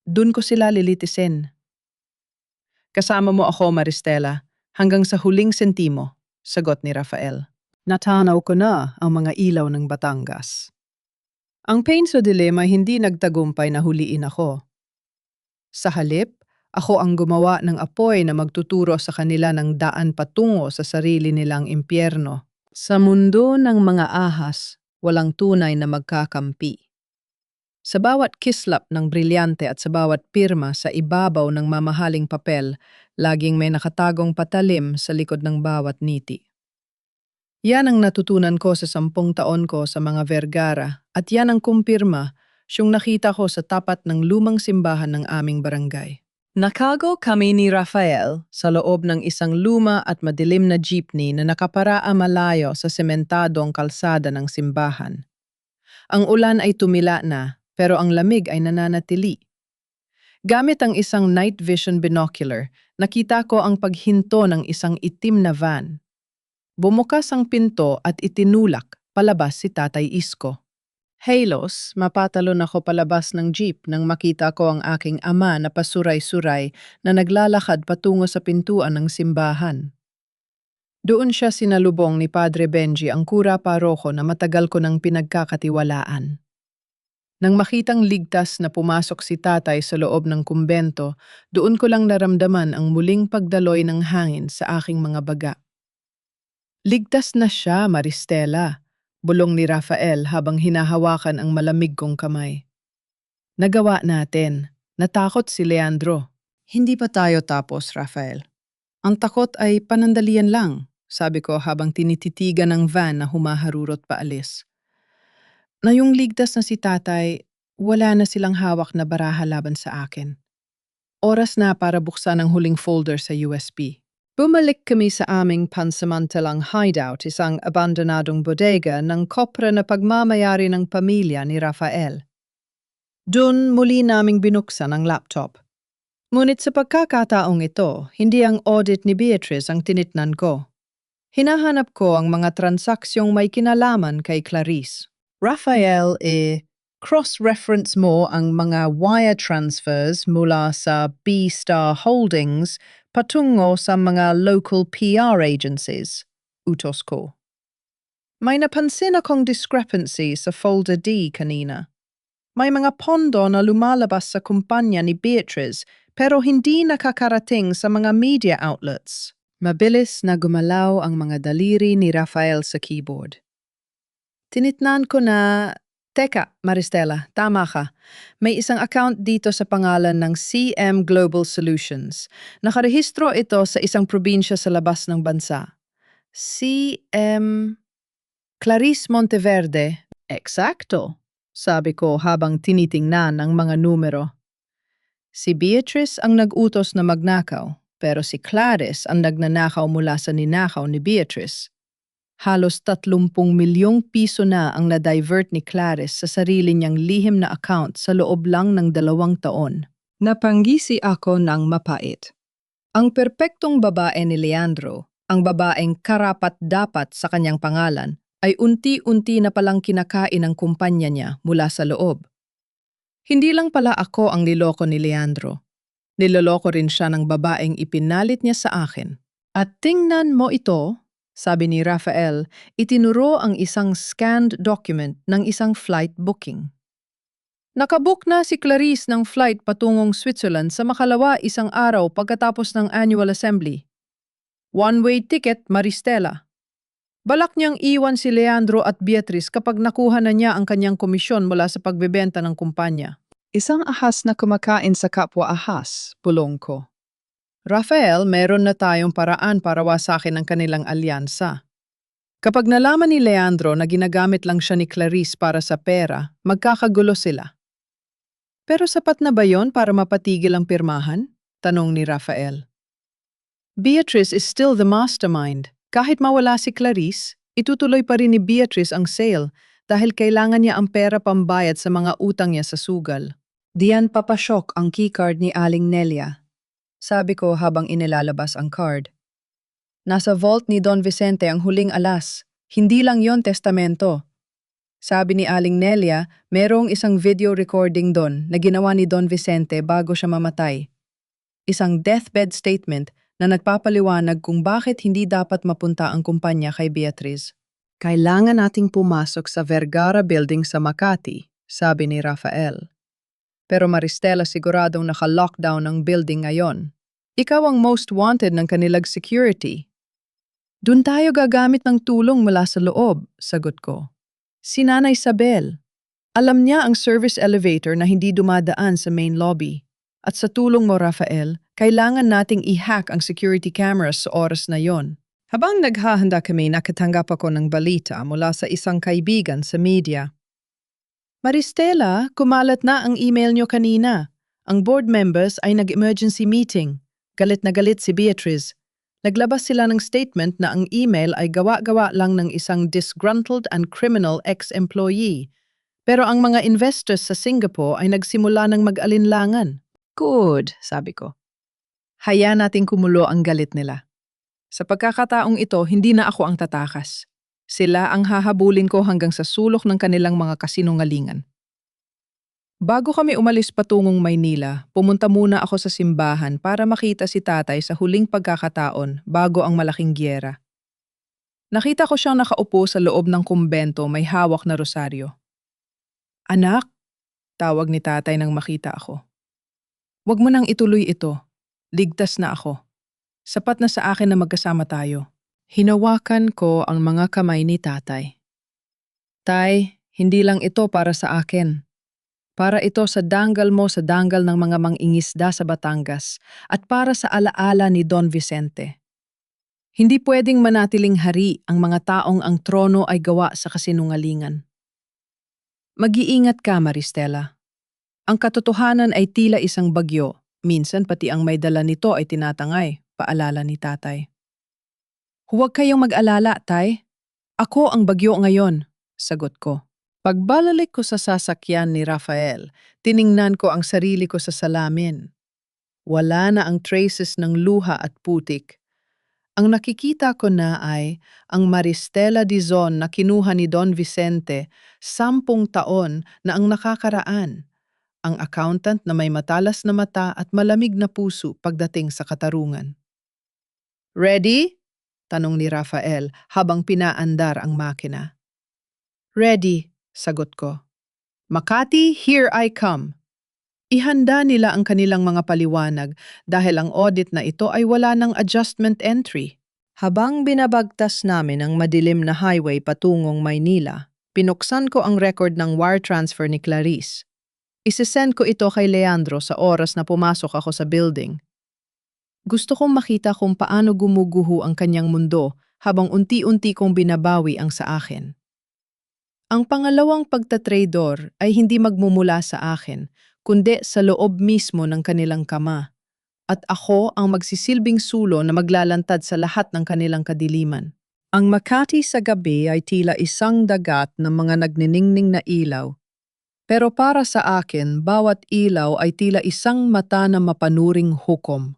Doon ko sila lilitisin. Kasama mo ako, Maristela, hanggang sa huling sentimo, sagot ni Rafael. Natanaw ko na ang mga ilaw ng Batangas. Ang pain sa dilemma hindi nagtagumpay na huliin ako. Sa halip, ako ang gumawa ng apoy na magtuturo sa kanila ng daan patungo sa sarili nilang impyerno. Sa mundo ng mga ahas, walang tunay na magkakampi. Sa bawat kislap ng brilyante at sa bawat pirma sa ibabaw ng mamahaling papel, laging may nakatagong patalim sa likod ng bawat niti. Yan ang natutunan ko sa 10 taon ko sa mga Vergara at yan ang kumpirma siyang nakita ko sa tapat ng lumang simbahan ng aming barangay. Nakago kami ni Rafael sa loob ng isang luma at madilim na jeepney na nakaparaa malayo sa sementadong kalsada ng simbahan. Ang ulan ay tumila na, pero ang lamig ay nananatili. Gamit ang isang night vision binocular, nakita ko ang paghinto ng isang itim na van. Bumukas ang pinto at itinulak palabas si Tatay Isko. Halos, mapatalon ako palabas ng jeep nang makita ko ang aking ama na pasuray-suray na naglalakad patungo sa pintuan ng simbahan. Doon siya sinalubong ni Padre Benji, ang kura paroko na matagal ko nang pinagkakatiwalaan. Nang makitang ligtas na pumasok si tatay sa loob ng kumbento, doon ko lang naramdaman ang muling pagdaloy ng hangin sa aking mga baga. Ligtas na siya, Maristela. Bulong ni Rafael habang hinahawakan ang malamig kong kamay. Nagawa natin. Natakot si Leandro. Hindi pa tayo tapos, Rafael. Ang takot ay panandalian lang, sabi ko habang tinititigan ng van na humaharurot paalis. Ngayong ligtas na si tatay, wala na silang hawak na baraha laban sa akin. Oras na para buksan ang huling folder sa USB. Bumalik kami sa aming pansamantalang hideout, isang abandonadong bodega ng kopra na pagmamayari ng pamilya ni Rafael. Doon muli naming binuksan ang laptop. Ngunit sa pagkakataong ito, hindi ang audit ni Beatrice ang tinitnan ko. Hinahanap ko ang mga transaksyong may kinalaman kay Clarice. Rafael, Cross-reference mo ang mga wire transfers mula sa B-Star Holdings patungo sa mga local PR agencies, utos ko. May napansin akong discrepancy sa folder D kanina. May mga pondo na lumalabas sa kumpanya ni Beatrice pero hindi nakakarating sa mga media outlets. Mabilis na gumalaw ang mga daliri ni Rafael sa keyboard. Tinitnan ko na, teka, Maristela, tama ka. May isang account dito sa pangalan ng CM Global Solutions. Nakarehistro ito sa isang probinsya sa labas ng bansa. CM Clarice Monteverde. Eksakto, sabi ko habang tinitingnan ang mga numero. Si Beatrice ang nag-utos na magnakaw, pero si Clarice ang nagnanakaw mula sa ninakaw ni Beatrice. Halos 30 milyong piso na ang na-divert ni Clarice sa sarili niyang lihim na account sa loob lang ng 2 taon. Napanggisi ako ng mapait. Ang perpektong babae ni Leandro, ang babaeng karapat-dapat sa kanyang pangalan, ay unti-unti na palang kinakain ang kumpanya niya mula sa loob. Hindi lang pala ako ang niloko ni Leandro. Niloloko rin siya ng babaeng ipinalit niya sa akin. At tingnan mo ito, sabi ni Rafael, itinuro ang isang scanned document ng isang flight booking. Nakabook na si Clarice ng flight patungong Switzerland sa makalawa 1 araw pagkatapos ng annual assembly. One-way ticket, Maristela. Balak niyang iwan si Leandro at Beatrice kapag nakuha na niya ang kanyang komisyon mula sa pagbebenta ng kumpanya. Isang ahas na kumakain sa kapwa ahas, bulong ko. Rafael, meron na tayong paraan para wasakin ang kanilang alyansa. Kapag nalaman ni Leandro na ginagamit lang siya ni Clarice para sa pera, magkakagulo sila. Pero sapat na ba yon para mapatigil ang pirmahan? Tanong ni Rafael. Beatrice is still the mastermind. Kahit mawala si Clarice, itutuloy pa rin ni Beatrice ang sale dahil kailangan niya ang pera pambayad sa mga utang niya sa sugal. Diyan papasyok ang keycard ni Aling Nelia. Sabi ko habang inilalabas ang card. Nasa vault ni Don Vicente ang huling alas. Hindi lang yon testamento. Sabi ni Aling Nelia, merong isang video recording doon na ginawa ni Don Vicente bago siya mamatay. Isang deathbed statement na nagpapaliwanag kung bakit hindi dapat mapunta ang kumpanya kay Beatrice. Kailangan nating pumasok sa Vergara Building sa Makati, sabi ni Rafael. Pero Maristela siguradong naka-lockdown ang building ngayon. Ikaw ang most wanted ng kanilang security. Doon tayo gagamit ng tulong mula sa loob, sagot ko. Si Nanay Isabel. Alam niya ang service elevator na hindi dumadaan sa main lobby. At sa tulong mo, Rafael, kailangan nating i-hack ang security cameras sa oras na yon. Habang naghahanda kami, nakatanggap ako ng balita mula sa isang kaibigan sa media. Maristela, kumalat na ang email niyo kanina. Ang board members ay nag-emergency meeting. Galit na galit si Beatrice. Naglabas sila ng statement na ang email ay gawa-gawa lang ng isang disgruntled and criminal ex-employee. Pero ang mga investors sa Singapore ay nagsimula ng mag-alinlangan. Good, sabi ko. Hayaan nating kumulo ang galit nila. Sa pagkakataong ito, hindi na ako ang tatakas. Sila ang hahabulin ko hanggang sa sulok ng kanilang mga kasinungalingan. Bago kami umalis patungong Maynila, pumunta muna ako sa simbahan para makita si tatay sa huling pagkakataon bago ang malaking giyera. Nakita ko siyang nakaupo sa loob ng kumbento may hawak na rosaryo. Anak, tawag ni tatay nang makita ako. Huwag mo nang ituloy ito. Ligtas na ako. Sapat na sa akin na magkasama tayo. Hinawakan ko ang mga kamay ni tatay. Tay, hindi lang ito para sa akin. Para ito sa danggal mo sa danggal ng mga mangingisda sa Batangas at para sa alaala ni Don Vicente. Hindi pwedeng manatiling hari ang mga taong ang trono ay gawa sa kasinungalingan. Mag-iingat ka, Maristela. Ang katotohanan ay tila isang bagyo. Minsan pati ang may dala nito ay tinatangay, paalala ni tatay. Huwag kayong mag-alala, tay. Ako ang bagyo ngayon, sagot ko. Pagbalalik ko sa sasakyan ni Rafael, tiningnan ko ang sarili ko sa salamin. Wala na ang traces ng luha at putik. Ang nakikita ko na ay ang Maristela Dizon na kinuha ni Don Vicente 10 taon na ang nakakaraan. Ang accountant na may matalas na mata at malamig na puso pagdating sa katarungan. Ready? Tanong ni Rafael habang pinaandar ang makina. Ready, sagot ko. Makati, here I come. Ihanda nila ang kanilang mga paliwanag dahil ang audit na ito ay wala ng adjustment entry. Habang binabagtas namin ang madilim na highway patungong Maynila, pinuksan ko ang record ng wire transfer ni Clarice. Isesend ko ito kay Leandro sa oras na pumasok ako sa building. Gusto kong makita kung paano gumuguho ang kanyang mundo habang unti-unti kong binabawi ang sa akin. Ang pangalawang pagtatrador ay hindi magmumula sa akin, kundi sa loob mismo ng kanilang kama. At ako ang magsisilbing sulo na maglalantad sa lahat ng kanilang kadiliman. Ang Makati sa gabi ay tila isang dagat ng mga nagniningning na ilaw. Pero para sa akin, bawat ilaw ay tila isang mata na mapanuring hukom.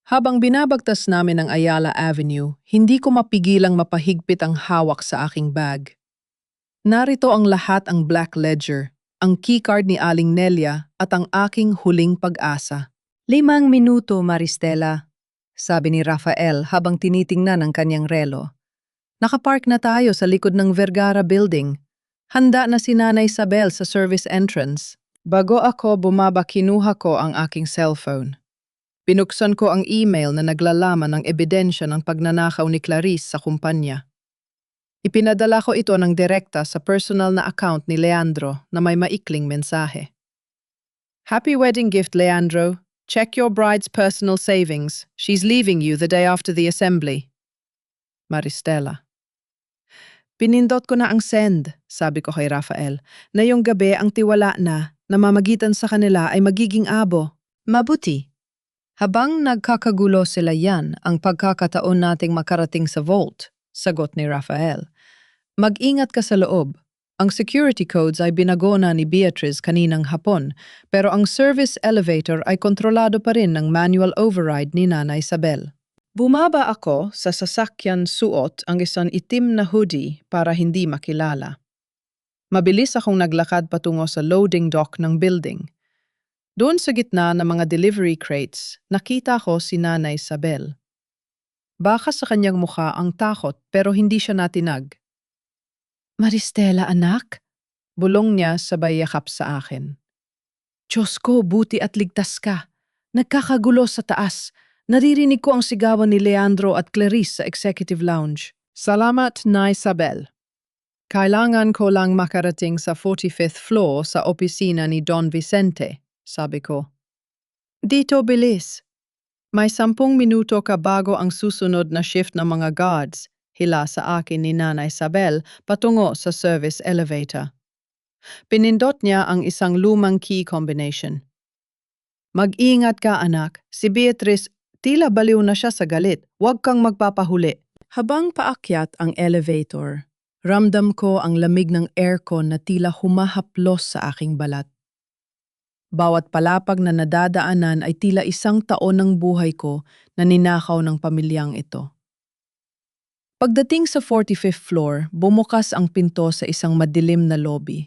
Habang binabagtas namin ang Ayala Avenue, hindi ko mapigilang mapahigpit ang hawak sa aking bag. Narito ang lahat, ang Black Ledger, ang keycard ni Aling Nelia at ang aking huling pag-asa. 5 minuto, Maristela, sabi ni Rafael habang tinitingnan ang kanyang relo. Nakapark na tayo sa likod ng Vergara Building. Handa na si Nanay Isabel sa service entrance. Bago ako bumaba, kinuha ko ang aking cellphone. Binuksan ko ang email na naglalaman ng ebidensya ng pagnanakaw ni Clarice sa kumpanya. Ipinadala ko ito ng direkta sa personal na account ni Leandro na may maikling mensahe. Happy wedding gift, Leandro. Check your bride's personal savings. She's leaving you the day after the assembly. Maristela. Pinindot ko na ang send, sabi ko kay Rafael, na yung gabi ang tiwala na namamagitan sa kanila ay magiging abo. Mabuti. Habang nagkakagulo sila yan, ang pagkakataon nating makarating sa vault, sagot ni Rafael. Mag-ingat ka sa loob. Ang security codes ay binagona ni Beatrice kaninang hapon, pero ang service elevator ay kontrolado pa rin ng manual override ni Nanay Isabel. Bumaba ako sa sasakyan suot ang isang itim na hoodie para hindi makilala. Mabilis akong naglakad patungo sa loading dock ng building. Doon sa gitna ng mga delivery crates, nakita ko si Nanay Isabel. Baka sa kanyang mukha ang takot pero hindi siya natinag. Maristela, anak? Bulong niya sabay yakap sa akin. Diyos ko, buti at ligtas ka. Nagkakagulo sa taas. Naririnig ko ang sigawan ni Leandro at Clarice sa executive lounge. Salamat, Nay Isabel. Kailangan ko lang makarating sa 45th floor sa opisina ni Don Vicente, sabi ko. Dito bilis. May 10 minuto ka bago ang susunod na shift ng mga guards. Hila sa akin ni Nanay Isabel patungo sa service elevator. Pinindot niya ang isang lumang key combination. Mag-ingat ka, anak. Si Beatrice, tila baliw na siya sa galit. Huwag kang magpapahuli. Habang paakyat ang elevator, ramdam ko ang lamig ng aircon na tila humahaplos sa aking balat. Bawat palapag na nadadaanan ay tila isang taon ng buhay ko na ninakaw ng pamilyang ito. Pagdating sa 45th floor, bumukas ang pinto sa isang madilim na lobby.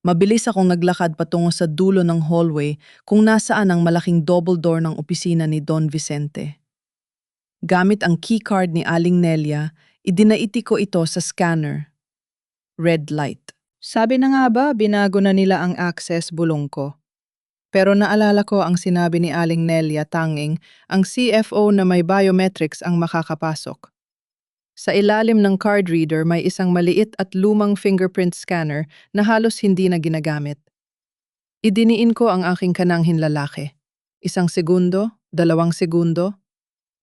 Mabilis akong naglakad patungo sa dulo ng hallway kung nasaan ang malaking double door ng opisina ni Don Vicente. Gamit ang keycard ni Aling Nelia, idinaiti ko ito sa scanner. Red light. Sabi na nga ba, binago na nila ang access, bulong ko. Pero naalala ko ang sinabi ni Aling Nelia, tanging ang CFO na may biometrics ang makakapasok. Sa ilalim ng card reader may isang maliit at lumang fingerprint scanner na halos hindi na ginagamit. Idiniin ko ang aking kananghin lalaki. 1 segundo, 2 segundo.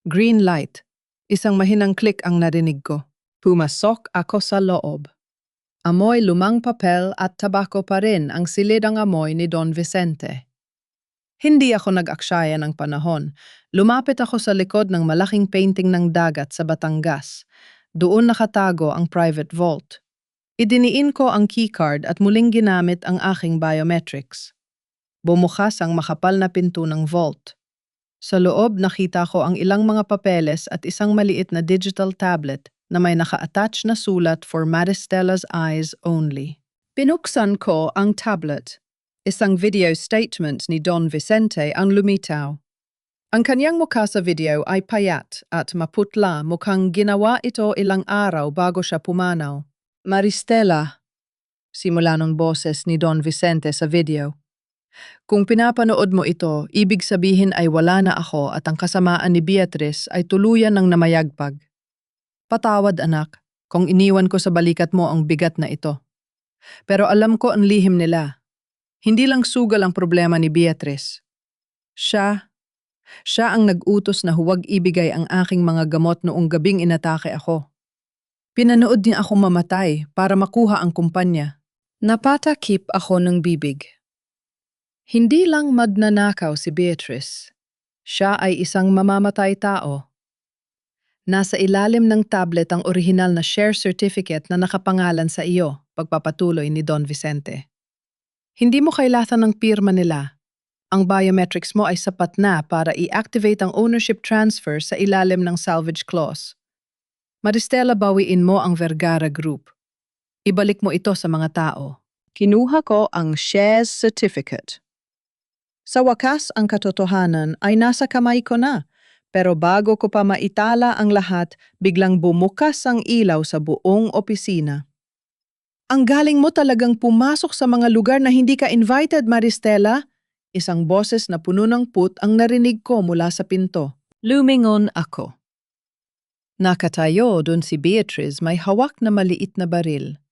Green light. Isang mahinang click ang narinig ko. Pumasok ako sa loob. Amoy lumang papel at tabako pa rin ang silidang amoy ni Don Vicente. Hindi ako nag-aksaya ng panahon. Lumapit ako sa likod ng malaking painting ng dagat sa Batangas. Doon nakatago ang private vault. Idiniin ko ang keycard at muling ginamit ang aking biometrics. Bumukas ang makapal na pinto ng vault. Sa loob, nakita ko ang ilang mga papeles at isang maliit na digital tablet na may naka-attach na sulat for Maristella's eyes only. Pinuksan ko ang tablet. Isang video statement ni Don Vicente ang lumitaw. Ang kanyang mukha sa video ay payat at maputla, mukhang ginawa ito ilang araw bago siya pumanaw. Maristela, simula ng boses ni Don Vicente sa video. Kung pinapanood mo ito, ibig sabihin ay wala na ako at ang kasamaan ni Beatrice ay tuluyan ng namayagpag. Patawad anak, kung iniwan ko sa balikat mo ang bigat na ito. Pero alam ko ang lihim nila. Hindi lang sugal ang problema ni Beatrice. Siya ang nag-utos na huwag ibigay ang aking mga gamot noong gabing inatake ako. Pinanood niya ako mamatay para makuha ang kumpanya. Napatakip ako ng bibig. Hindi lang magnanakaw si Beatrice. Siya ay isang mamamatay tao. Nasa ilalim ng tablet ang orihinal na share certificate na nakapangalan sa iyo, pagpapatuloy ni Don Vicente. Hindi mo kailangan ng pirma nila. Ang biometrics mo ay sapat na para i-activate ang ownership transfer sa ilalim ng salvage clause. Maristela, bawiin mo ang Vergara Group. Ibalik mo ito sa mga tao. Kinuha ko ang shares certificate. Sa wakas, ang katotohanan ay nasa kamay ko na. Pero bago ko pa maitala ang lahat, biglang bumukas ang ilaw sa buong opisina. Ang galing mo talagang pumasok sa mga lugar na hindi ka invited, Maristela. Isang boses na puno ng put ang narinig ko mula sa pinto. Lumingon ako. Nakatayo doon si Beatrice, may hawak na maliit na baril.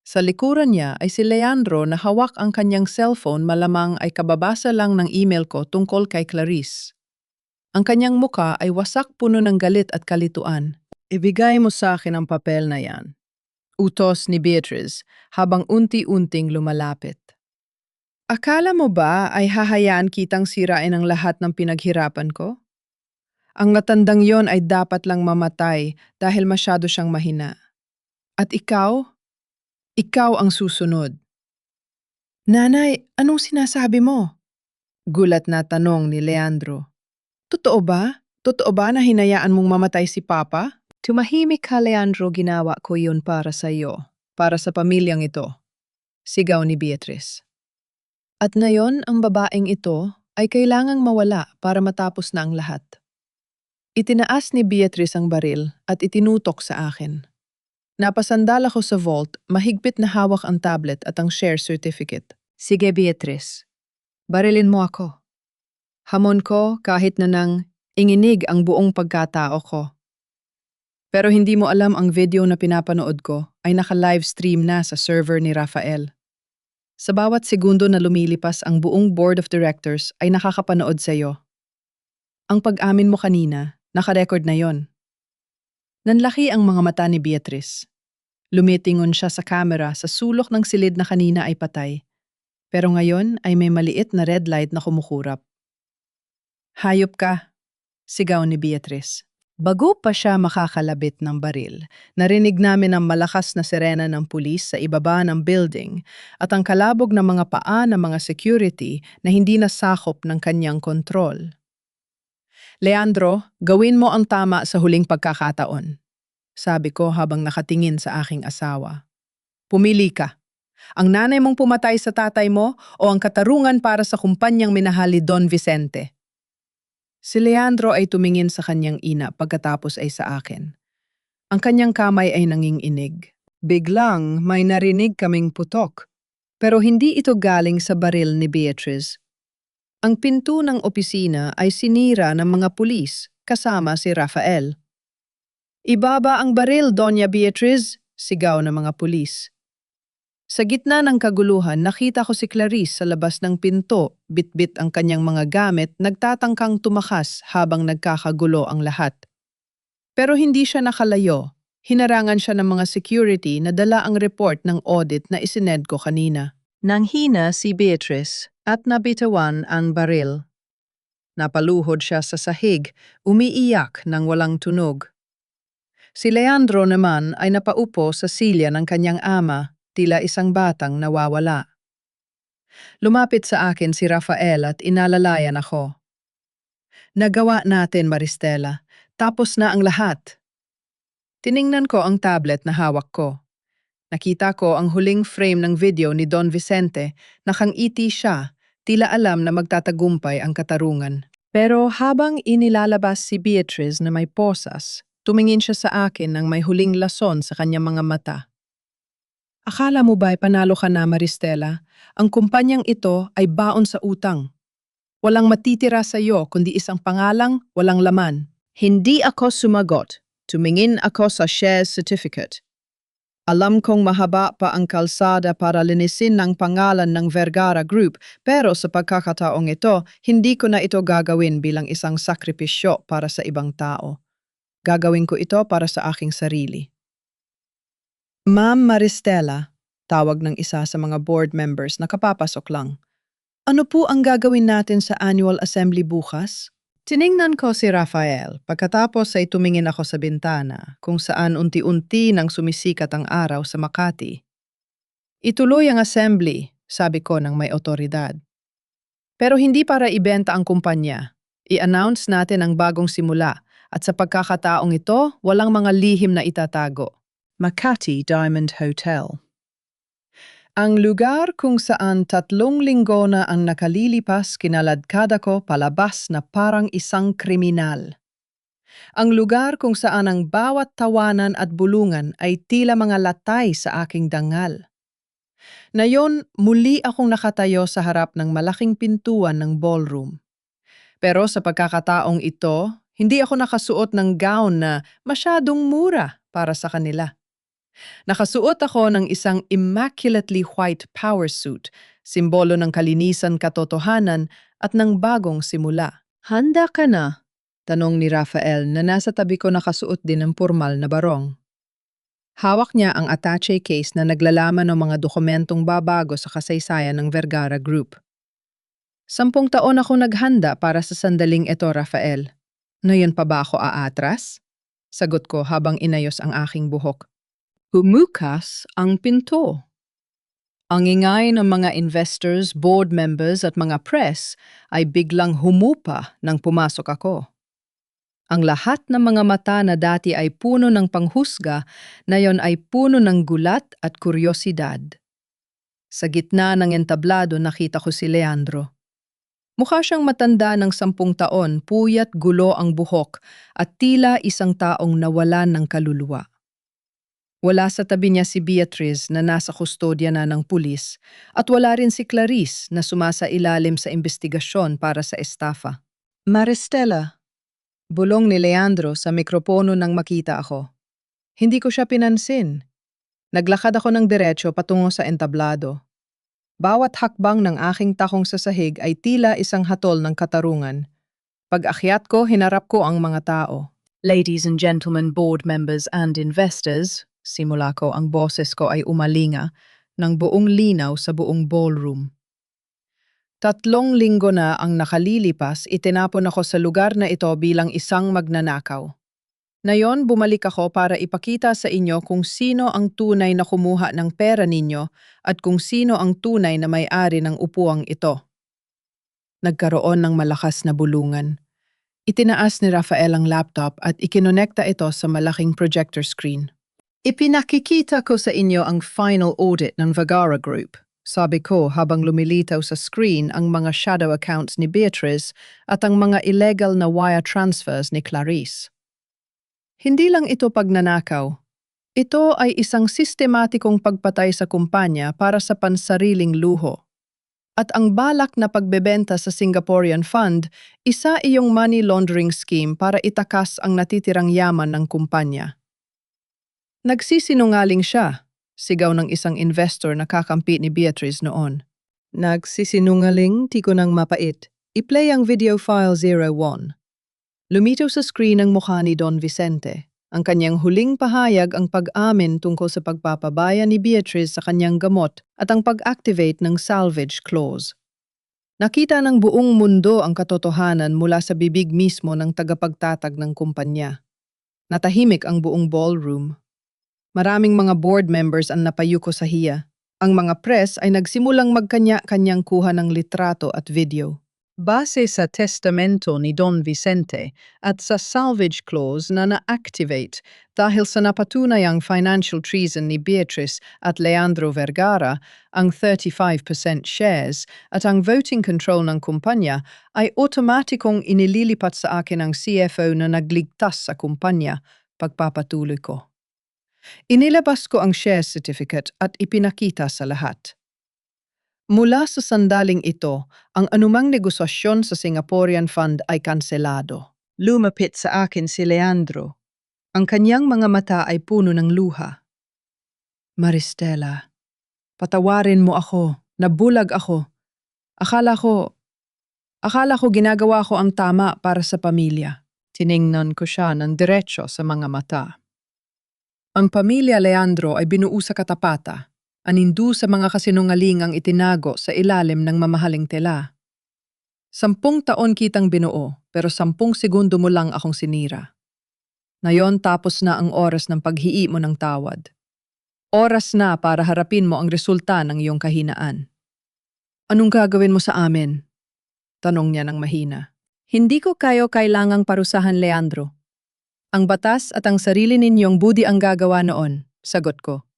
Sa likuran niya ay si Leandro na hawak ang kanyang cellphone, malamang ay kababasa lang ng email ko tungkol kay Clarice. Ang kanyang muka ay wasak, puno ng galit at kalituan. Ibigay mo sa akin ang papel na yan. Utos ni Beatrice habang unti-unting lumalapit. Akala mo ba ay hahayaan kitang sirain ang lahat ng pinaghirapan ko? Ang matandang yon ay dapat lang mamatay dahil masyado siyang mahina. At ikaw? Ikaw ang susunod. Nanay, anong sinasabi mo? Gulat na tanong ni Leandro. Totoo ba? Totoo ba na hinayaan mong mamatay si Papa? Tumahimik ka, Leandro, ginawa ko yun para sa iyo. Para sa pamilyang ito. Sigaw ni Beatrice. At ngayon, ang babaeng ito ay kailangang mawala para matapos na ang lahat. Itinaas ni Beatrice ang baril at itinutok sa akin. Napasandal ako sa vault, mahigpit na hawak ang tablet at ang share certificate. Sige, Beatrice. Barilin mo ako. Hamon ko kahit na nang inginig ang buong pagkatao ko. Pero hindi mo alam, ang video na pinapanood ko ay naka-livestream na sa server ni Rafael. Sa bawat segundo na lumilipas, ang buong board of directors ay nakakapanood sa iyo. Ang pag-amin mo kanina, nakarecord na yon. Nanlaki ang mga mata ni Beatrice. Lumitingon siya sa camera, sa sulok ng silid na kanina ay patay. Pero ngayon ay may maliit na red light na kumukurap. Hayop ka, sigaw ni Beatrice. Bago pa siya makakalabit ng baril, narinig namin ang malakas na sirena ng pulis sa ibaba ng building at ang kalabog ng mga paa ng mga security na hindi nasakop ng kanyang kontrol. Leandro, gawin mo ang tama sa huling pagkakataon, sabi ko habang nakatingin sa aking asawa. Pumili ka. Ang nanay mong pumatay sa tatay mo o ang katarungan para sa kumpanyang minahali Don Vicente? Si Leandro ay tumingin sa kanyang ina pagkatapos ay sa akin. Ang kanyang kamay ay nanginginig. Biglang may narinig kaming putok. Pero hindi ito galing sa baril ni Beatrice. Ang pinto ng opisina ay sinira ng mga pulis kasama si Rafael. Ibaba ang baril, Doña Beatrice, sigaw ng mga pulis. Sa gitna ng kaguluhan, nakita ko si Clarice sa labas ng pinto, bitbit ang kanyang mga gamit, nagtatangkang tumakas habang nagkakagulo ang lahat. Pero hindi siya nakalayo. Hinarangan siya ng mga security na dala ang report ng audit na isined ko kanina. Nanghina si Beatrice at nabitawan ang baril. Napaluhod siya sa sahig, umiiyak ng walang tunog. Si Leandro naman ay napaupo sa silya ng kanyang ama, tila isang batang nawawala. Lumapit sa akin si Rafael at inalalayan ako. Nagawa natin, Maristela. Tapos na ang lahat. Tiningnan ko ang tablet na hawak ko. Nakita ko ang huling frame ng video ni Don Vicente, nakangiti siya, tila alam na magtatagumpay ang katarungan. Pero habang inilalabas si Beatriz na may posas, tumingin siya sa akin ng may huling lason sa kanyang mga mata. Akala mo ba'y panalo ka na, Maristela? Ang kumpanyang ito ay baon sa utang. Walang matitira sa iyo kundi isang pangalang walang laman. Hindi ako sumagot. Tumingin ako sa shares certificate. Alam kong mahaba pa ang kalsada para linisin ng pangalan ng Vergara Group, pero sa pagkakataong ito, hindi ko na ito gagawin bilang isang sakripisyo para sa ibang tao. Gagawin ko ito para sa aking sarili. Ma'am Maristela, tawag ng isa sa mga board members na kapapasok lang. Ano po ang gagawin natin sa annual assembly bukas? Tiningnan ko si Rafael pagkatapos ay tumingin ako sa bintana kung saan unti-unti nang sumisikat ang araw sa Makati. Ituloy ang assembly, sabi ko ng may otoridad. Pero hindi para ibenta ang kumpanya. I-announce natin ang bagong simula at sa pagkakataong ito, walang mga lihim na itatago. Makati Diamond Hotel. Ang lugar kung saan 3 linggo na ang nakalilipas kinaladkada ko palabas na parang isang kriminal. Ang lugar kung saan ang bawat tawanan at bulungan ay tila mga latay sa aking dangal. Ngayon, muli akong nakatayo sa harap ng malaking pintuan ng ballroom. Pero sa pagkakataong ito, hindi ako nakasuot ng gown na masyadong mura para sa kanila. Nakasuot ako ng isang immaculately white power suit, simbolo ng kalinisan, katotohanan at ng bagong simula. Handa ka na? Tanong ni Rafael na nasa tabi ko nakasuot din ng formal na barong. Hawak niya ang attache case na naglalaman ng mga dokumentong babago sa kasaysayan ng Vergara Group. 10 taon ako naghanda para sa sandaling ito, Rafael. Ngayon pa ba ako aatras? Sagot ko habang inayos ang aking buhok. Humukas ang pinto. Ang ingay ng mga investors, board members at mga press ay biglang humupa nang pumasok ako. Ang lahat ng mga mata na dati ay puno ng panghusga, ngayon ay puno ng gulat at kuryosidad. Sa gitna ng entablado nakita ko si Leandro. Mukha siyang matanda ng 10 taon, puyat gulo ang buhok at tila isang taong nawalan ng kaluluwa. Wala sa tabi niya si Beatriz na nasa kustodya na ng pulis at wala rin si Clarice na sumasailalim sa investigasyon para sa estafa. Maristela, bulong ni Leandro sa mikropono nang makita ako. Hindi ko siya pinansin. Naglakad ako ng diretso patungo sa entablado. Bawat hakbang ng aking takong sa sahig ay tila isang hatol ng katarungan. Pag-akyat ko, hinarap ko ang mga tao. Ladies and gentlemen, board members and investors, simula ko ang boses ko ay umalinga ng buong linaw sa buong ballroom. 3 linggo na ang nakalilipas, itinapon ako sa lugar na ito bilang isang magnanakaw. Ngayon, bumalik ako para ipakita sa inyo kung sino ang tunay na kumuha ng pera ninyo at kung sino ang tunay na may-ari ng upuang ito. Nagkaroon ng malakas na bulungan. Itinaas ni Rafael ang laptop at ikinonekta ito sa malaking projector screen. Ipinakikita ko sa inyo ang final audit ng Vergara Group, sabi ko habang lumilitaw sa screen ang mga shadow accounts ni Beatriz at ang mga illegal na wire transfers ni Clarice. Hindi lang ito pagnanakaw. Ito ay isang sistematikong pagpatay sa kumpanya para sa pansariling luho. At ang balak na pagbebenta sa Singaporean fund, isa iyong money laundering scheme para itakas ang natitirang yaman ng kumpanya. Nagsisinungaling siya, sigaw ng isang investor na kakampi ni Beatriz noon. Nagsisinungaling, di ko nang mapait. I-play ang video file 01. Lumitaw sa screen ang mukha ni Don Vicente. Ang kanyang huling pahayag ang pag-amin tungkol sa pagpapabaya ni Beatriz sa kanyang gamot at ang pag-activate ng salvage clause. Nakita ng buong mundo ang katotohanan mula sa bibig mismo ng tagapagtatag ng kumpanya. Natahimik ang buong ballroom. Maraming mga board members ang napayuko sa hiya. Ang mga press ay nagsimulang magkanya-kanyang kuha ng litrato at video. Base sa testamento ni Don Vicente at sa salvage clause na na-activate dahil sa napatunayang financial treason ni Beatrice at Leandro Vergara, ang 35% shares at ang voting control ng kumpanya ay otomatikong inililipat sa akin ang CFO na nagligtas sa kumpanya, pagpapatuloy ko. Inilabas ko ang share certificate at ipinakita sa lahat. Mula sa sandaling ito, ang anumang negosasyon sa Singaporean Fund ay kanselado. Lumapit sa akin si Leandro. Ang kanyang mga mata ay puno ng luha. Maristela, patawarin mo ako. Nabulag ako. Akala ko ginagawa ko ang tama para sa pamilya. Tiningnan ko siya ng diretso sa mga mata. Ang pamilya Leandro ay binuo sa katapata. Anindu sa mga kasinungalingang itinago sa ilalim ng mamahaling tela. 10 taon kitang binuo, pero 10 segundo mo lang akong sinira. Ngayon tapos na ang oras ng paghihi mo ng tawad. Oras na para harapin mo ang resulta ng iyong kahinaan. Anong gagawin mo sa amin? Tanong niya ng mahina. Hindi ko kayo kailangang parusahan, Leandro. Ang batas at ang sarili ninyong budi ang gagawa noon, sagot ko.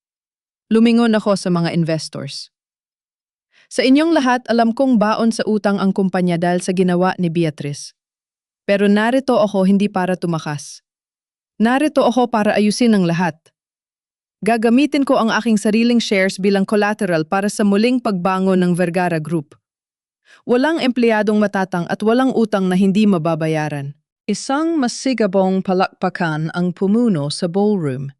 Lumingon ako sa mga investors. Sa inyong lahat, alam kong baon sa utang ang kumpanya dahil sa ginawa ni Beatrice. Pero narito ako hindi para tumakas. Narito ako para ayusin ang lahat. Gagamitin ko ang aking sariling shares bilang collateral para sa muling pagbangon ng Vergara Group. Walang empleyadong matatang at walang utang na hindi mababayaran. Isang masigabong palakpakan ang pumuno sa ballroom.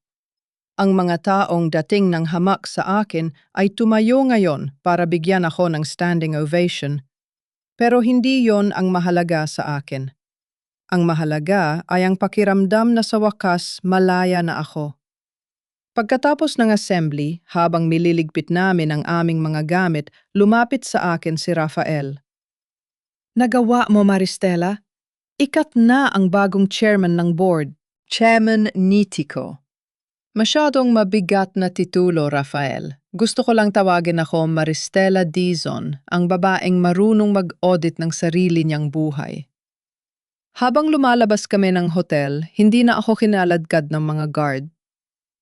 Ang mga taong dating ng hamak sa akin ay tumayo ngayon para bigyan ako ng standing ovation. Pero hindi yon ang mahalaga sa akin. Ang mahalaga ay ang pakiramdam na sa wakas malaya na ako. Pagkatapos ng assembly, habang mililigpit namin ang aming mga gamit, lumapit sa akin si Rafael. Nagawa mo, Maristela? Ikat na ang bagong chairman ng board, Chairman Nitico. Masyadong mabigat na titulo, Rafael. Gusto ko lang tawagin ako Maristela Dizon, ang babaeng marunong mag-audit ng sarili niyang buhay. Habang lumalabas kami ng hotel, hindi na ako kinaladkad ng mga guard.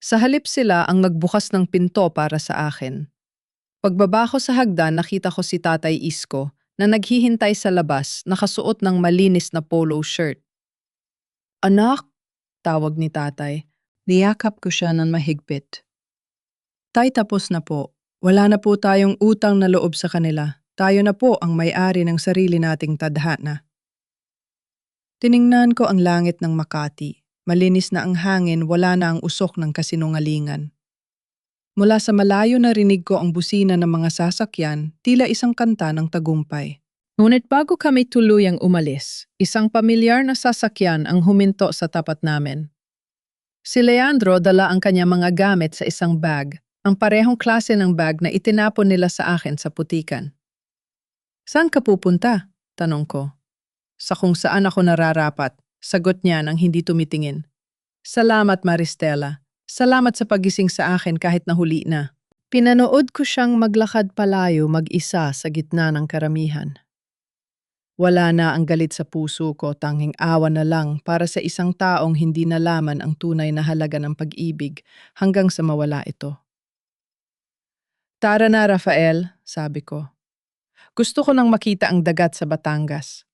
Sa halip sila ang nagbukas ng pinto para sa akin. Pagbaba ko sa hagdan, nakita ko si Tatay Isko na naghihintay sa labas, nakasuot ng malinis na polo shirt. Anak, tawag ni Tatay. Niyakap ko siya ng mahigpit. Tay, tapos na po. Wala na po tayong utang na loob sa kanila. Tayo na po ang may-ari ng sarili nating tadhana. Tiningnan ko ang langit ng Makati. Malinis na ang hangin, wala na ang usok ng kasinungalingan. Mula sa malayo narinig ko ang busina ng mga sasakyan, tila isang kanta ng tagumpay. Ngunit bago kami tuluyang umalis, isang pamilyar na sasakyan ang huminto sa tapat namin. Si Leandro dala ang kanyang mga gamit sa isang bag, ang parehong klase ng bag na itinapon nila sa akin sa putikan. Saan ka pupunta? Tanong ko. Sa kung saan ako nararapat, sagot niya nang hindi tumitingin. Salamat, Maristela. Salamat sa pagising sa akin kahit nahuli na. Pinanood ko siyang maglakad palayo mag-isa sa gitna ng karamihan. Wala na ang galit sa puso ko, tanging awa na lang para sa isang taong hindi nalaman ang tunay na halaga ng pag-ibig hanggang sa mawala ito. Tara na, Rafael, sabi ko. Gusto ko nang makita ang dagat sa Batangas.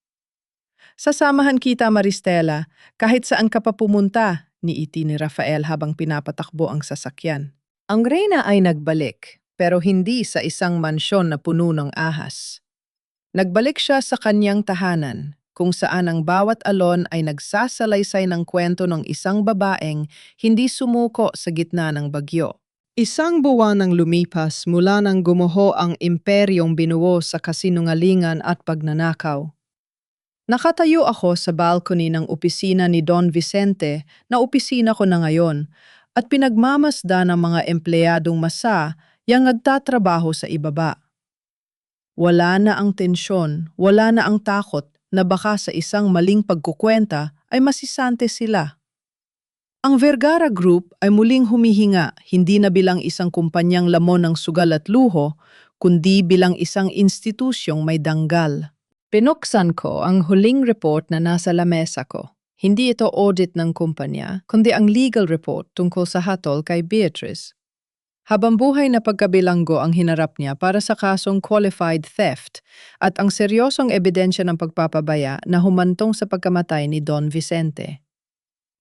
Sasamahan kita, Maristela, kahit saan ka pa pumunta, niiti ni Rafael habang pinapatakbo ang sasakyan. Ang reyna ay nagbalik, pero hindi sa isang mansyon na puno ng ahas. Nagbalik siya sa kanyang tahanan, kung saan ang bawat alon ay nagsasalaysay ng kwento ng isang babaeng hindi sumuko sa gitna ng bagyo. Isang buwan ang lumipas mula nang gumuho ang imperyong binuo sa kasinungalingan at pagnanakaw. Nakatayo ako sa balcony ng opisina ni Don Vicente na opisina ko na ngayon at pinagmamasda ng mga empleyadong masa yang nagtatrabaho sa ibaba. Wala na ang tensyon, wala na ang takot na baka sa isang maling pagkukwenta ay masisante sila. Ang Vergara Group ay muling humihinga hindi na bilang isang kumpanyang lamon ng sugal at luho, kundi bilang isang institusyong may danggal. Pinuksan ko ang huling report na nasa lamesa ko. Hindi ito audit ng kumpanya, kundi ang legal report tungkol sa hatol kay Beatrice. Habang buhay na pagkabilanggo ang hinarap niya para sa kasong qualified theft at ang seryosong ebidensya ng pagpapabaya na humantong sa pagkamatay ni Don Vicente.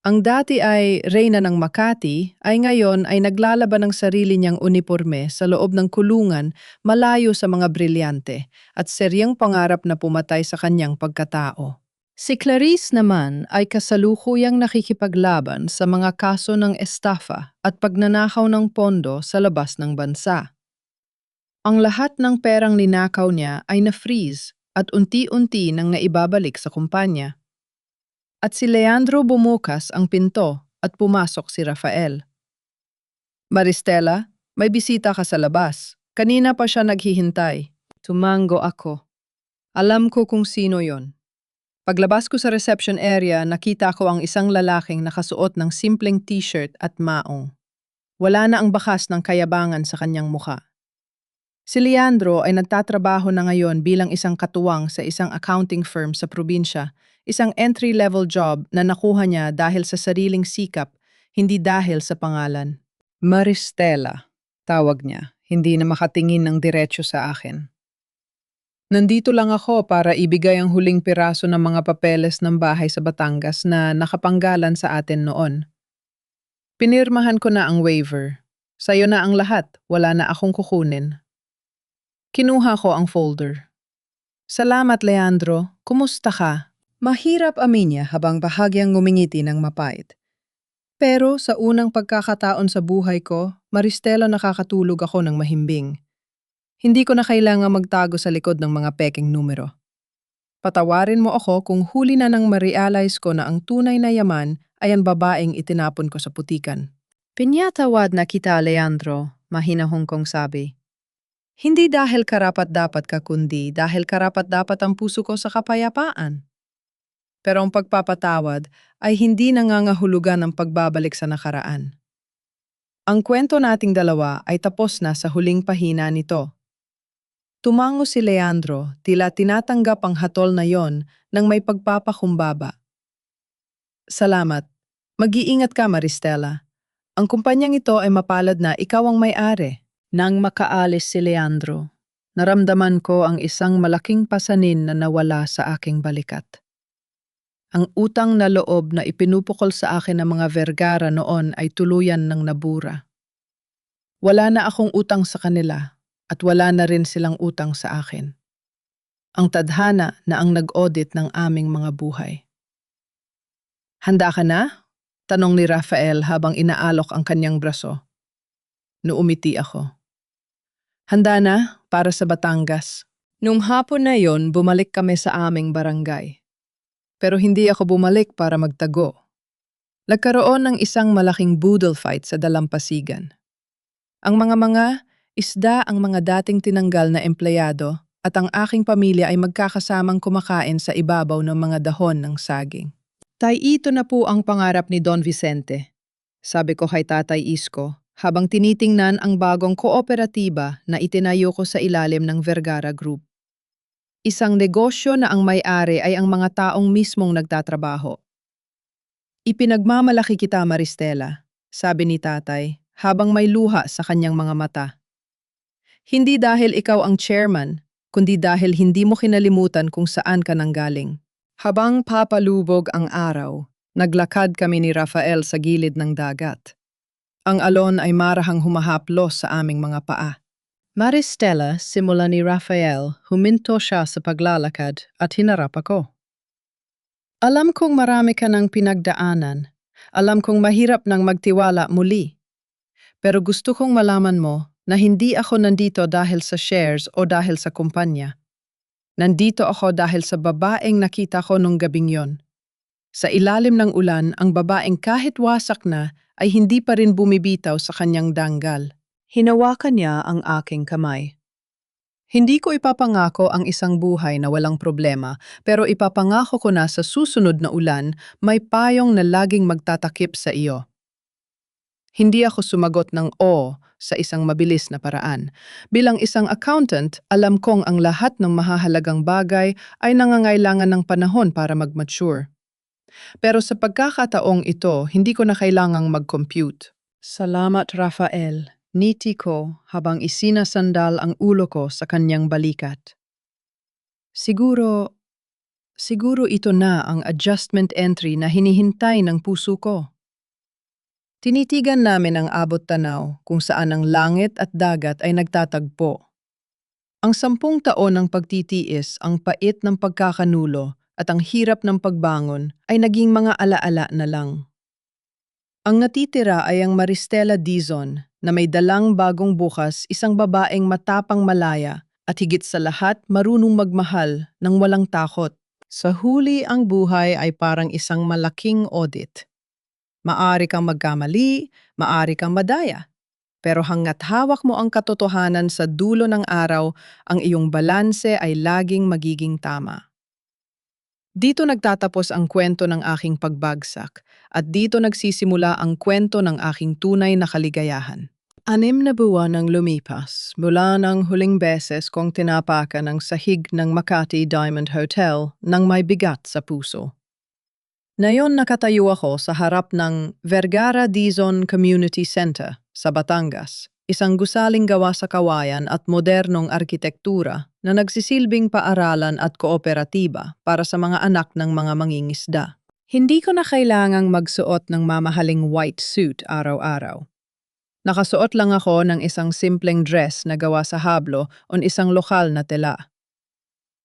Ang dati ay reyna ng Makati ay ngayon ay naglalaban ng sarili niyang uniporme sa loob ng kulungan malayo sa mga brilyante at seryang pangarap na pumatay sa kanyang pagkatao. Si Clarice naman ay kasalukuyang nakikipaglaban sa mga kaso ng estafa at pagnanakaw ng pondo sa labas ng bansa. Ang lahat ng perang ninakaw niya ay na-freeze at unti-unti nang naibabalik sa kumpanya. At si Leandro bumukas ang pinto at pumasok si Rafael. "Maristela, may bisita ka sa labas. Kanina pa siya naghihintay." Tumango ako. Alam ko kung sino yon. Paglabas ko sa reception area, nakita ko ang isang lalaking nakasuot ng simpleng t-shirt at maong. Wala na ang bakas ng kayabangan sa kanyang mukha. Si Leandro ay nagtatrabaho na ngayon bilang isang katuwang sa isang accounting firm sa probinsya, isang entry-level job na nakuha niya dahil sa sariling sikap, hindi dahil sa pangalan. Maristela, tawag niya, hindi na makatingin ng diretsyo sa akin. Nandito lang ako para ibigay ang huling piraso ng mga papeles ng bahay sa Batangas na nakapanggalan sa atin noon. Pinirmahan ko na ang waiver. Sa'yo na ang lahat, wala na akong kukunin. Kinuha ko ang folder. "Salamat, Leandro. Kumusta ka?" Mahirap aminin habang bahagyang ngumingiti ng mapait. Pero sa unang pagkakataon sa buhay ko, Maristela, nakakatulog ako ng mahimbing. Hindi ko na kailangang magtago sa likod ng mga peking numero. Patawarin mo ako kung huli na nang ma-realize ko na ang tunay na yaman ay ang babaeng itinapon ko sa putikan. Pinyatawad na kita, Leandro, mahinahong kong sabi. Hindi dahil karapat-dapat ka kundi dahil karapat-dapat ang puso ko sa kapayapaan. Pero ang pagpapatawad ay hindi nangangahulugan ng pagbabalik sa nakaraan. Ang kwento nating dalawa ay tapos na sa huling pahina nito. Tumango si Leandro, tila tinatanggap ang hatol na yon ng may pagpapakumbaba. "Salamat. Mag-iingat ka, Maristela. Ang kumpanyang ito ay mapalad na ikaw ang may-ari." Nang makaalis si Leandro, naramdaman ko ang isang malaking pasanin na nawala sa aking balikat. Ang utang na loob na ipinupukol sa akin ng mga Vergara noon ay tuluyan ng nabura. Wala na akong utang sa kanila at wala na rin silang utang sa akin. Ang tadhana na ang nag-audit ng aming mga buhay. "Handa ka na?" tanong ni Rafael habang inaalok ang kanyang braso. Nuumiti ako. "Handa na para sa Batangas." Nung hapon na yon, bumalik kami sa aming barangay. Pero hindi ako bumalik para magtago. Nagkaroon ng isang malaking boodle fight sa dalampasigan. Ang mga isda ang mga dating tinanggal na empleyado at ang aking pamilya ay magkakasamang kumakain sa ibabaw ng mga dahon ng saging. "Tay, ito na po ang pangarap ni Don Vicente," sabi ko kay Tatay Isko habang tinitingnan ang bagong kooperatiba na itinayo ko sa ilalim ng Vergara Group. Isang negosyo na ang may-ari ay ang mga taong mismong nagtatrabaho. "Ipinagmamalaki kita, Maristela," sabi ni Tatay habang may luha sa kanyang mga mata. "Hindi dahil ikaw ang chairman, kundi dahil hindi mo kinalimutan kung saan ka nanggaling." Habang papalubog ang araw, naglakad kami ni Rafael sa gilid ng dagat. Ang alon ay marahang humahaplos sa aming mga paa. "Maristela," simula ni Rafael, huminto siya sa paglalakad at hinarap ako. "Alam kong marami ka ng pinagdaanan. Alam kong mahirap nang magtiwala muli. Pero gusto kong malaman mo na hindi ako nandito dahil sa shares o dahil sa kumpanya. Nandito ako dahil sa babaeng nakita ko nung gabing yon. Sa ilalim ng ulan, ang babaeng kahit wasak na ay hindi pa rin bumibitaw sa kanyang danggal." Hinawakan niya ang aking kamay. "Hindi ko ipapangako ang isang buhay na walang problema, pero ipapangako ko na sa susunod na ulan, may payong na laging magtatakip sa iyo." Hindi ako sumagot ng o sa isang mabilis na paraan. Bilang isang accountant, alam kong ang lahat ng mahahalagang bagay ay nangangailangan ng panahon para mag-mature. Pero sa pagkakataong ito, hindi ko na kailangang mag-compute. Salamat, Rafael. Niti ko habang isinasandal ang ulo ko sa kanyang balikat. Siguro ito na ang adjustment entry na hinihintay ng puso ko. Tinitigan namin ang abot-tanaw kung saan ang langit at dagat ay nagtatagpo. Ang 10 taon ng pagtitiis, ang pait ng pagkakanulo at ang hirap ng pagbangon ay naging mga alaala na lang. Ang natitira ay ang Maristela Dizon na may dalang bagong bukas, isang babaeng matapang malaya at higit sa lahat marunong magmahal ng walang takot. Sa huli ang buhay ay parang isang malaking audit. Maari kang magkamali, maari kang madaya. Pero hanggat hawak mo ang katotohanan sa dulo ng araw, ang iyong balanse ay laging magiging tama. Dito nagtatapos ang kwento ng aking pagbagsak at dito nagsisimula ang kwento ng aking tunay na kaligayahan. 6 na buwan ang lumipas mula ng huling beses kong tinapakan ang sahig ng Makati Diamond Hotel nang may bigat sa puso. Ngayon nakatayo ako sa harap ng Vergara Dizon Community Center sa Batangas, isang gusaling gawa sa kawayan at modernong arkitektura na nagsisilbing paaralan at kooperatiba para sa mga anak ng mga mangingisda. Hindi ko na kailangang magsuot ng mamahaling white suit araw-araw. Nakasuot lang ako ng isang simpleng dress na gawa sa hablo o isang lokal na tela.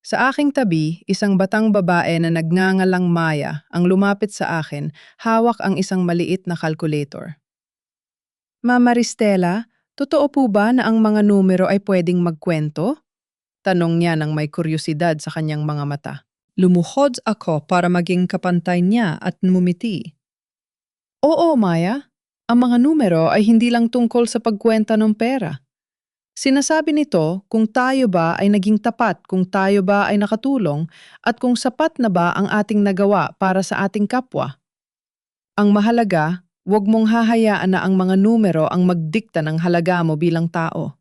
Sa aking tabi, isang batang babae na nagngangalang Maya ang lumapit sa akin, hawak ang isang maliit na calculator. Mama Maristela, totoo po ba na ang mga numero ay pwedeng magkwento? Tanong niya nang may kuryosidad sa kanyang mga mata. Lumuhod ako para maging kapantay niya at ngumiti. Oo, Maya. Ang mga numero ay hindi lang tungkol sa pagkwenta ng pera. Sinasabi nito kung tayo ba ay naging tapat, kung tayo ba ay nakatulong, at kung sapat na ba ang ating nagawa para sa ating kapwa. Ang mahalaga, huwag mong hahayaan na ang mga numero ang magdikta ng halaga mo bilang tao.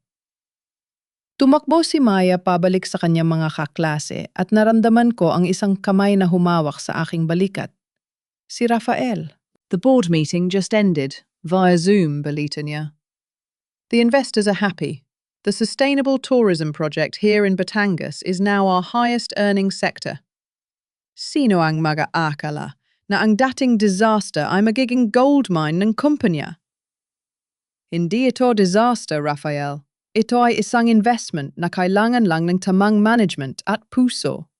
Tumakbo si Maya pabalik sa kanyang mga kaklase at naramdaman ko ang isang kamay na humawak sa aking balikat. Si Rafael. The board meeting just ended, via Zoom, balita niya. The investors are happy. The sustainable tourism project here in Batangas is now our highest earning sector. Sino ang mag-aakala na ang dating disaster ay magiging gold mine ng kumpanya? Hindi ito disaster, Rafael. Ito ay isang investment na kailangan lang ng tamang management at puso.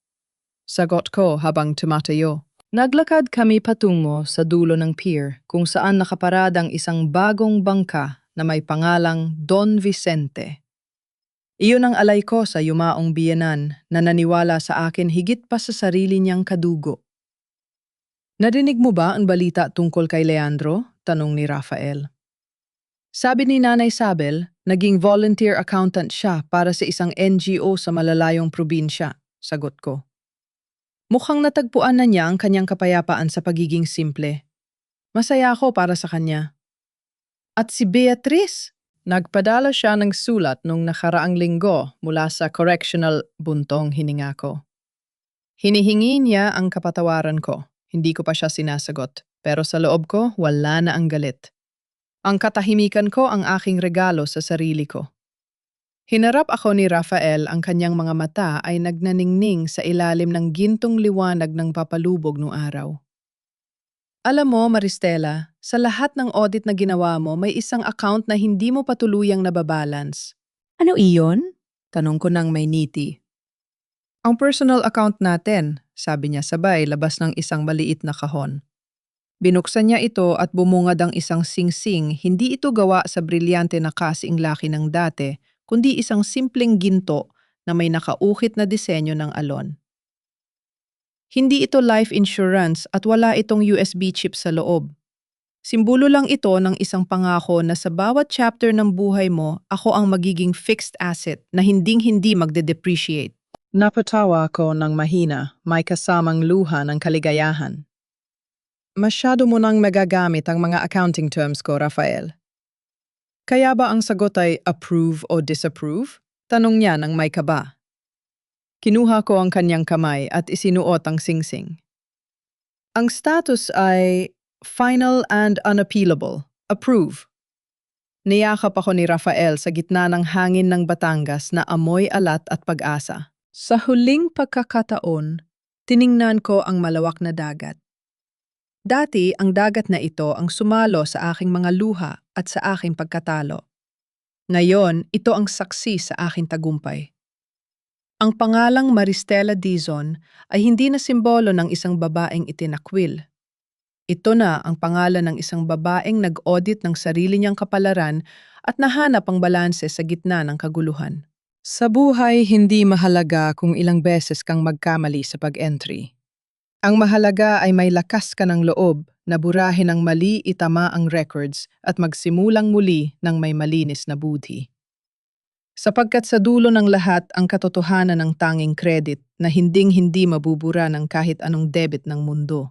Sagot ko habang tumatayo. Naglakad kami patungo sa dulo ng pier kung saan nakaparad ang isang bagong bangka na may pangalang Don Vicente. Iyon ang alay ko sa yumaong biyenan na naniwala sa akin higit pa sa sarili niyang kadugo. Narinig mo ba ang balita tungkol kay Leandro? Tanong ni Rafael. Sabi ni Nanay Sabel, naging volunteer accountant siya para sa isang NGO sa malalayong probinsya, sagot ko. Mukhang natagpuan na niya ang kanyang kapayapaan sa pagiging simple. Masaya ako para sa kanya. At si Beatrice? Nagpadala siya ng sulat nung nakaraang linggo mula sa correctional, buntong hininga ko. Hinihingi niya ang kapatawaran ko. Hindi ko pa siya sinasagot, pero sa loob ko wala na ang galit. Ang katahimikan ko ang aking regalo sa sarili ko. Hinarap ako ni Rafael, ang kanyang mga mata ay nagnaningning sa ilalim ng gintong liwanag ng papalubog nung araw. Alam mo, Maristela, sa lahat ng audit na ginawa mo, may isang account na hindi mo patuluyang nababalance. Ano iyon? Tanong ko nang may ngiti. Ang personal account natin, sabi niya sabay labas ng isang maliit na kahon. Binuksan niya ito at bumungad ang isang singsing, hindi ito gawa sa brilyante na kasing laki ng dati, kundi isang simpleng ginto na may nakaukit na disenyo ng alon. Hindi ito life insurance at wala itong USB chip sa loob. Simbolo lang ito ng isang pangako na sa bawat chapter ng buhay mo, ako ang magiging fixed asset na hinding-hindi magde-depreciate. Napatawa ako ng mahina, may kasamang luha ng kaligayahan. Masyado mo nang magagamit ang mga accounting terms ko, Rafael. Kaya ba ang sagot ay approve o disapprove? Tanong niya ng may kaba. Kinuha ko ang kanyang kamay at isinuot ang singsing. Ang status ay final and unappealable. Approve. Niyakap ako ni Rafael sa gitna ng hangin ng Batangas na amoy alat at pag-asa. Sa huling pagkakataon, tiningnan ko ang malawak na dagat. Dati, ang dagat na ito ang sumalo sa aking mga luha at sa aking pagkatalo. Ngayon, ito ang saksi sa aking tagumpay. Ang pangalang Maristela Dizon ay hindi na simbolo ng isang babaeng itinakwil. Ito na ang pangalan ng isang babaeng nag-audit ng sarili niyang kapalaran at nahanap ang balanse sa gitna ng kaguluhan. Sa buhay, hindi mahalaga kung ilang beses kang magkamali sa pag-entry. Ang mahalaga ay may lakas ka ng loob na burahin ang mali, itama ang records at magsimulang muli ng may malinis na budhi. Sapagkat sa dulo ng lahat ang katotohanan ng tanging credit na hinding-hindi mabubura ng kahit anong debit ng mundo.